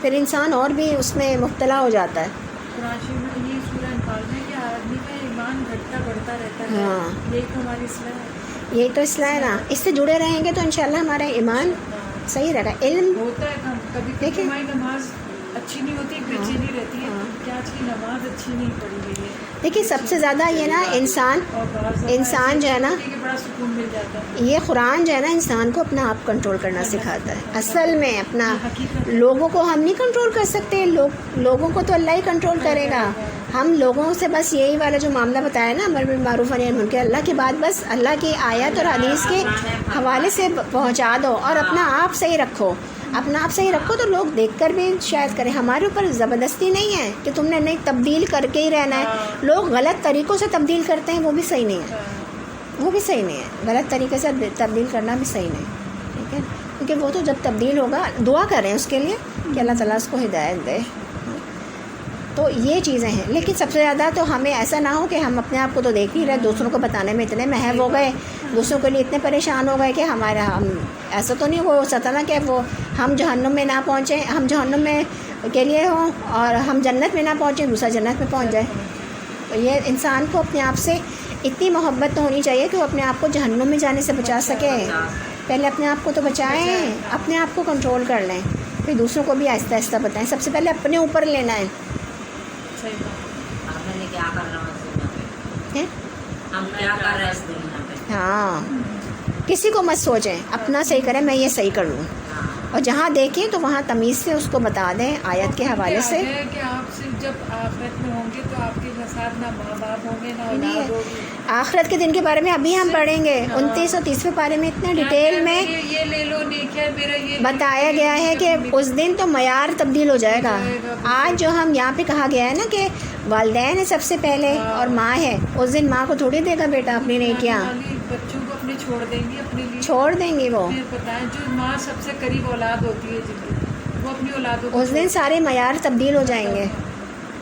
پھر انسان اور بھی اس میں مبتلا ہو جاتا ہے. قرآن شریف میں یہ سورہ انفال میں کہ آدمی کا ایمان گھٹتا بڑھتا رہتا ہے. ہاں. یہی تو ہماری اصلاح ہے. یہی تو اصلاح ہے نا. اس سے جڑے رہیں گے تو انشاءاللہ ہمارا ایمان صحیح رہے گا. علم ہوتا ہے کبھی دیکھیں. ہماری نماز اچھی نہیں ہوتی، بے چینی رہتی ہے کہ آج کی نماز اچھی نہیں پڑھی گئی ہے. دیکھیے سب سے زیادہ یہ نا انسان جو ہے نا، بڑا سکون مل جاتا ہے. یہ قرآن جو ہے نا انسان کو اپنا آپ کنٹرول کرنا سکھاتا ہے. اصل میں اپنا لوگوں کو ہم نہیں کنٹرول کر سکتے، لوگوں کو تو اللہ ہی کنٹرول کرے گا. ہم لوگوں سے بس یہی والا جو معاملہ بتایا نا، امر بالمعروف و نہی عن المنکر، اللہ کی بات بس اللہ کی آیت اور حدیث کے حوالے سے پہنچا دو، اور اپنا آپ صحیح رکھو. اپنا آپ صحیح رکھو تو لوگ دیکھ کر بھی شاید کریں. ہمارے اوپر زبردستی نہیں ہے کہ تم نے نہیں تبدیل کر کے ہی رہنا ہے. لوگ غلط طریقوں سے تبدیل کرتے ہیں، وہ بھی صحیح نہیں ہے، وہ بھی صحیح نہیں ہے. غلط طریقے سے تبدیل کرنا بھی صحیح نہیں. ٹھیک ہے، کیونکہ وہ تو جب تبدیل ہوگا دعا کریں اس کے لیے کہ اللہ تعالیٰ اس کو ہدایت دے. تو یہ چیزیں ہیں. لیکن سب سے زیادہ تو ہمیں ایسا نہ ہو کہ ہم اپنے آپ کو تو دیکھ نہیں رہے، دوسروں کو بتانے میں اتنے محو ہو گئے، دوسروں کے لیے اتنے پریشان ہو گئے کہ ہم ایسا تو نہیں ہو سکتا نا کہ وہ ہم جہنم میں نہ پہنچیں، ہم جہنم میں کے لیے ہوں اور ہم جنت میں نہ پہنچیں دوسرا جنت میں پہنچ جائے. تو یہ انسان کو اپنے آپ سے اتنی محبت تو ہونی چاہیے کہ وہ اپنے آپ کو جہنم میں جانے سے بچا سکے. پہلے اپنے آپ کو تو بچائیں, اپنے آپ کو کنٹرول کر لیں, پھر دوسروں کو بھی آہستہ آہستہ بتائیں. سب سے پہلے اپنے اوپر لینا ہے. صحیح بات. آپ نے کیا کر رہا ہوں اس دنیا ہیں؟ پہ, ہم کیا کر رہے ہیں اس دنیا پہ. ہاں, کسی کو مت سوچیں, اپنا صحیح کریں میں یہ صحیح کر لوں. اور جہاں دیکھیں تو وہاں تمیز سے اس کو بتا دیں آیت کے حوالے سے. ہے کہ آپ صرف جب آخرت میں ہوں گے تو آپ کے ساتھ نہ ماں باپ ہوں گے نہ اولاد ہوگی. آخرت کے دن کے بارے میں ابھی ہم پڑھیں گے. 29 اور 30ویں پارے میں اتنے ڈیٹیل میں یہ لے لو نیکیا میرا یہ بتایا گیا ہے کہ اس دن تو معیار تبدیل ہو جائے گا. آج جو ہم یہاں پہ کہا گیا ہے نا کہ والدین ہے سب سے پہلے اور ماں ہے, اس دن ماں کو تھوڑی دے گا بیٹا اپنی نیکیاں, بچوں کو اپنے چھوڑ دیں گی اپنے لیے, چھوڑ دیں گی وہ. پھر بتائیں جو ماں سب سے قریب اولاد ہوتی ہے جن کی, وہ اپنی اولادوں کو اس دن سارے معیار تبدیل ہو جائیں گے.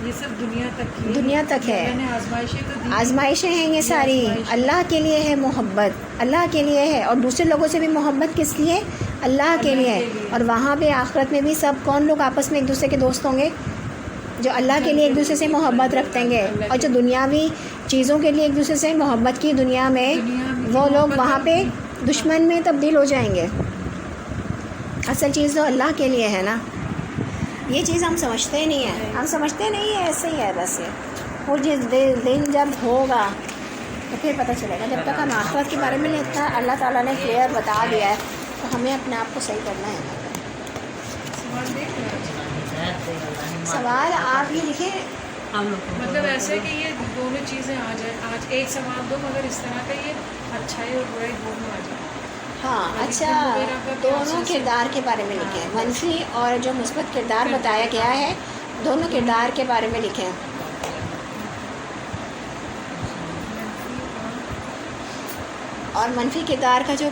یہ سب دنیا تک کی دنیا تک ہے, میں نے آزمائشیں تو دی. آزمائشیں ہیں یہ ساری. اللہ کے لیے ہے محبت, اللہ کے لیے ہے. اور دوسرے لوگوں سے بھی محبت کس لیے؟ اللہ کے لیے. اور وہاں پہ آخرت میں بھی سب کون لوگ آپس میں ایک دوسرے کے دوست ہوں گے؟ جو اللہ کے لیے ایک دوسرے سے محبت رکھتے ہیں. اور جو دنیاوی چیزوں کے لیے ایک دوسرے سے محبت کی دنیا میں, وہ لوگ وہاں پہ دشمن میں تبدیل ہو جائیں گے. اصل چیز تو اللہ کے لیے ہے نا. یہ چیز ہم سمجھتے ہی نہیں ہیں, ہم سمجھتے نہیں ہیں ایسے ہی ہے بس. وہ جس دن جب ہوگا تو پھر پتہ چلے گا. جب تک ہم آخرت کے بارے میں اتنا اللہ تعالیٰ نے کلیئر بتا دیا ہے تو ہمیں اپنے آپ کو صحیح کرنا ہے. سوال آپ یہ لکھیں, ہم لوگ مطلب ایسے کہ یہ دونوں چیزیں آ جائیں. آج ایک سوال دو مگر اس طرح کا یہ اچھائی اور برائی دونوں آ جائیں. ہاں اچھا, دونوں کردار کے بارے میں لکھیں. منفی اور جو مثبت کردار بتایا گیا ہے دونوں کردار کے بارے میں لکھیں. اور منفی کردار کا جو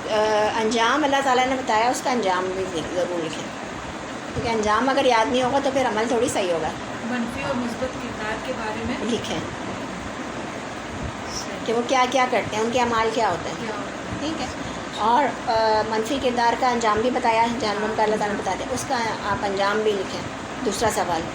انجام اللہ تعالیٰ نے بتایا اس کا انجام بھی ضرور لکھیں, کیونکہ انجام اگر یاد نہیں ہوگا تو پھر عمل تھوڑی صحیح ہوگا. منفی اور مثبت کردار کے بارے میں لکھیں کہ وہ کیا کیا کرتے ہیں, ان کے اعمال کیا ہوتے ہیں. کیا ہوتا ہے. ٹھیک ہے. اور منفی کردار کا انجام بھی بتایا ہے, جہنم کا اللہ تعالیٰ نے بتا دیا, اس کا آپ انجام بھی لکھیں. دوسرا سوال,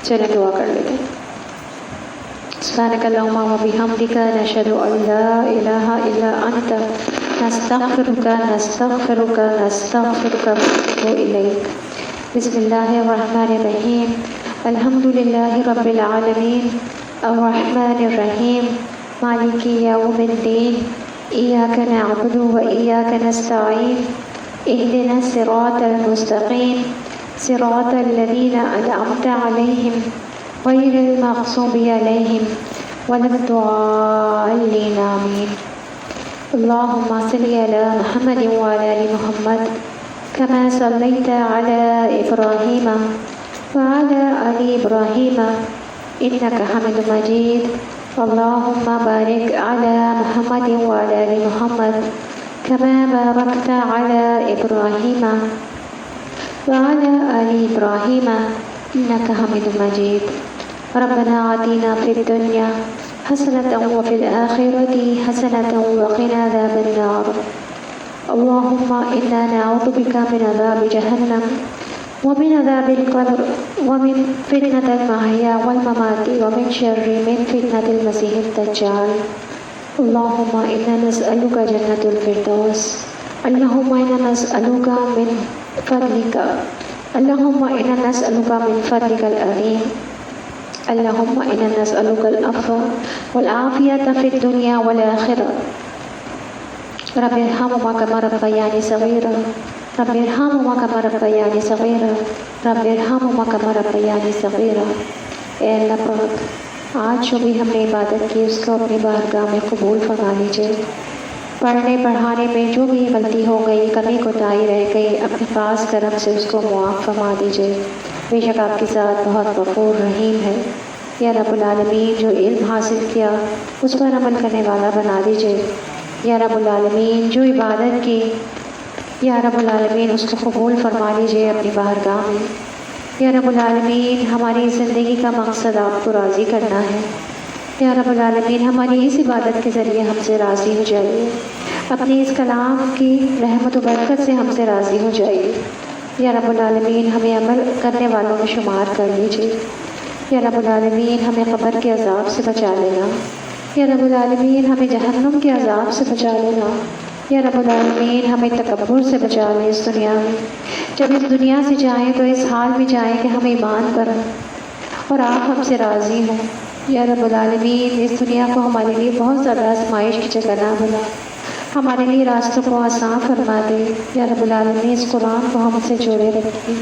چلیں دعا کر لیتے ہیں. سبحانک اللہم و بحمدک نشہد ان لا الہ الا انت نستغفرک نستغفرک نستغفرک ونتوب الیک. بسم اللہ الرحمن الرحیم. الحمد للہ رب العالمین الرحمن الرحیم مالک یوم الدین. ایاک نعبد و ایاک نستعین. اهدنا الصراط المستقیم صراط الذين أنعمت عليهم غير المغضوب عليهم ولا الضالين آمين. اللهم صل على محمد وعلى آل محمد كما صليت على إبراهيم وعلى آل إبراهيم إنك حميد مجيد. اللهم بارك على محمد وعلى آل محمد كما باركت على إبراهيم وعلى آل إبراهيم إنك حميد مجيد. ربنا آتنا في الدنيا حسنة وفي الآخرة حسنة وقنا عذاب النار. اللهم إنا نعوذ بك من عذاب جهنم ومن عذاب القبر ومن فتنة المحيا والممات ومن شر من فتنة المسيح الدجال. اللهم إنا نسألك جنة الفردوس. اللهم إنا نسألك من فضلك. اللهم إنا نسألك من فضلك العظيم. اللهم إنا نسألك العفو والعافية في الدنيا والآخرة. رب ارحمهما كما ربياني صغيرا. رب ارحمہما کما ربیانی صغیرا، رب ارحمہما کما ربیانی صغیرا۔ اے اللہ پاک، آج جو بھی ہم نے عبادت کی اس کو اپنی بارگاہ میں قبول فرما لیجیے۔ پڑھنے پڑھانے میں جو بھی غلطی ہو گئی، کمی کوتاہی رہ گئی، اپنے پاس کرم سے اس کو معاف فرما دیجیے۔ بے شک آپ کی ذات بہت غفور رحیم ہے۔ یا رب العالمین، جو علم حاصل کیا اس پر عمل کرنے والا بنا دیجیے۔ یا رب العالمین، جو عبادت کی یا رب العالمین اس کو قبول فرما لیجیے اپنی بارگاہ میں۔ یا رب العالمین، ہماری زندگی کا مقصد آپ کو راضی کرنا ہے۔ یا رب العالمین، ہماری اس عبادت کے ذریعے ہم سے راضی ہو جائیے، اپنی اس کلام کی رحمت و برکت سے ہم سے راضی ہو جائیے۔ یا رب العالمین، ہمیں عمل کرنے والوں میں شمار کر لیجیے۔ یا رب العالمین، ہمیں قبر کے عذاب سے بچا لینا۔ یا رب العالمین، ہمیں جہنم کے عذاب سے بچا لینا۔ یا رب العالمین، ہمیں تکبر سے بچا لیں اس دنیا میں۔ جب اس دنیا سے جائیں تو اس حال میں جائیں کہ ہم ایمان پر ہیں اور آپ ہم سے راضی ہوں۔ یا رب العالمین، اس دنیا کو ہمارے لیے بہت زیادہ آزمائش کی جگہ نہ بنا، ہمارے لیے راستوں کو آسان فرما دے۔ یا رب العالمین، اس قرآن کو ہم سے جوڑے رکھیں،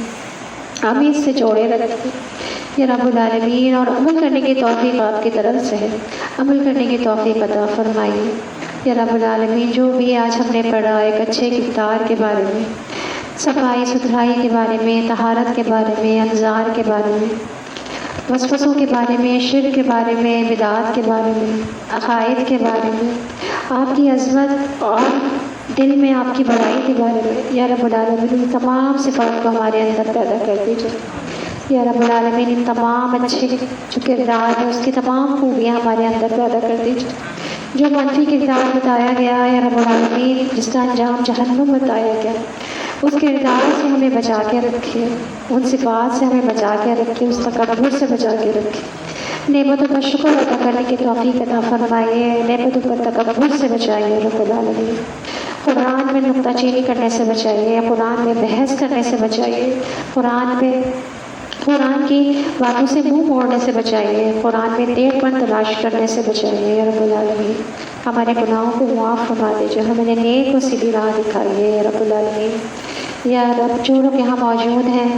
ہمیں اس سے جوڑے رکھیں یا رب العالمین، اور عمل کرنے کی توفیق آپ کی طرف سے ہے، عمل کرنے کی توفیق عطا فرمائیے۔ یا رب العالمین، جو بھی آج ہم نے پڑھا ایک اچھے کردار کے بارے میں، صفائی ستھرائی کے بارے میں، طہارت کے بارے میں، انظار کے بارے میں، وسوسوں کے بارے میں، شرک کے بارے میں، بدعات کے بارے میں، عقائد کے بارے میں، آپ کی عظمت اور دل میں آپ کی بڑائی کے بارے میں، یا رب العالمین تمام صفات کو ہمارے اندر پیدا کر دیجیے۔ یا رب العالمین، ان تمام اچھے جو کردار ہے اس کی تمام خوبیاں ہمارے اندر پیدا کر دیجیے۔ جو منفی کردار بتایا گیا ہے یا رب العالمین، جس کا انجام جہنم بتایا گیا، اس کردار سے ہمیں بچا کے رکھیے، ان صفات سے ہمیں بچا کے رکھیے، اس تکبر سے بچا کے رکھیے۔ نعمتوں کا شکر ادا کرنے کی توفیق عطا فرمائیے، نعمتوں کا تکبر سے بچائیے رب العالمین۔ قرآن میں نکتہ چینی کرنے سے بچائیے، قرآن میں بحث کرنے سے بچائیے، قرآن کی باتوں سے منہ موڑنے سے بچائیے، قرآن میں ٹیڑھ پن تلاش کرنے سے بچائیے یا رب العالمین۔ ہمارے گناہوں کو معاف فرما دیجیے، ہمیں نیک و سیدھی راہ دکھائیے یا رب العالمین۔ یا رب، جو لوگ یہاں موجود ہیں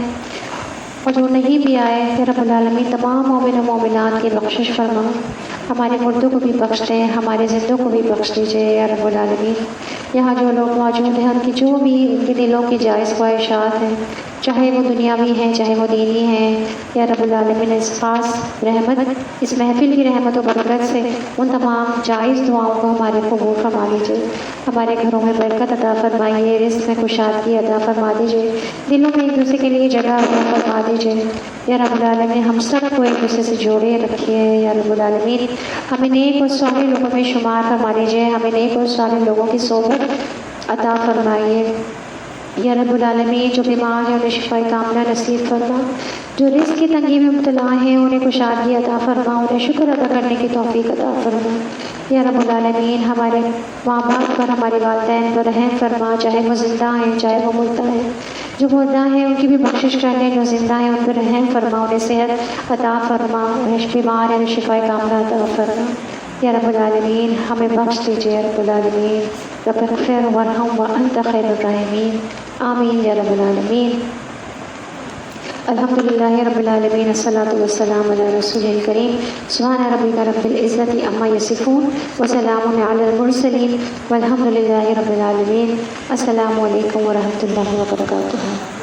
اور جو نہیں بھی آئے، یا رب العالمین تمام مومن و مومنات کی بخشش فرما، ہمارے مردوں کو بھی بخش دیں، ہمارے زندوں کو بھی بخش دیجیے یا رب العالمین۔ یہاں جو لوگ موجود ہیں ان کی جو بھی ان کے دلوں کی جائز خواہشات ہیں، چاہے وہ دنیاوی ہیں چاہے وہ دینی ہیں، یا رب العالمین اس خاص رحمت، اس محفل کی رحمت و برکت سے ان تمام جائز دعاؤں کو ہمارے قبول فرما لیجیے۔ ہمارے گھروں میں برکت عطا فرمائیے، رزق میں کشادگی عطا فرما دیجیے، دلوں میں ایک دوسرے کے لیے جگہ عطا فرما دیجیے یا رب العالمین۔ ہم سب کو ایک دوسرے سے جوڑے رکھیے یا رب العالمین۔ ہمیں نیک اور صالح لوگوں میں شمار فرما لیجیے، ہمیں نیک اور صالح لوگوں کی صحبت عطا فرمائیے یا رب العالمین۔ جو بیمار ہیں انہیں شفاء کاملہ نصیب فرما، جو رزق کی تنگی میں مبتلا ہیں انہیں کشادگی عطا فرما، انہیں شکر ادا کرنے کی توفیق عطا فرما یا رب العالمین۔ ہمارے ماں باپ پر، ہمارے والدین پر رحم فرما، چاہے وہ زندہ ہیں چاہے وہ مردہ ہیں، جو مردہ ہیں ان کی بھی بخشش کر دیں، جو زندہ ہیں ان پر رحم فرما، انہیں صحت عطا فرما، انہیں بیمار ہیں انہیں شفاء کاملہ عطا فرما یا رب العالمین۔ ہمیں بخش دیجیے یا رب العالمین۔ رب اغفر وارحم وانت خیر الراحمین، آمین یا رب العالمین۔ الحمدللہ رب العالمین، الصلاۃ والسلام علی رسول الکریم، سبحان ربک رب العزۃ عما یصفون وسلام علی المرسلین والحمدللہ رب العالمین۔ السلام علیکم ورحمۃ اللہ وبرکاتہ۔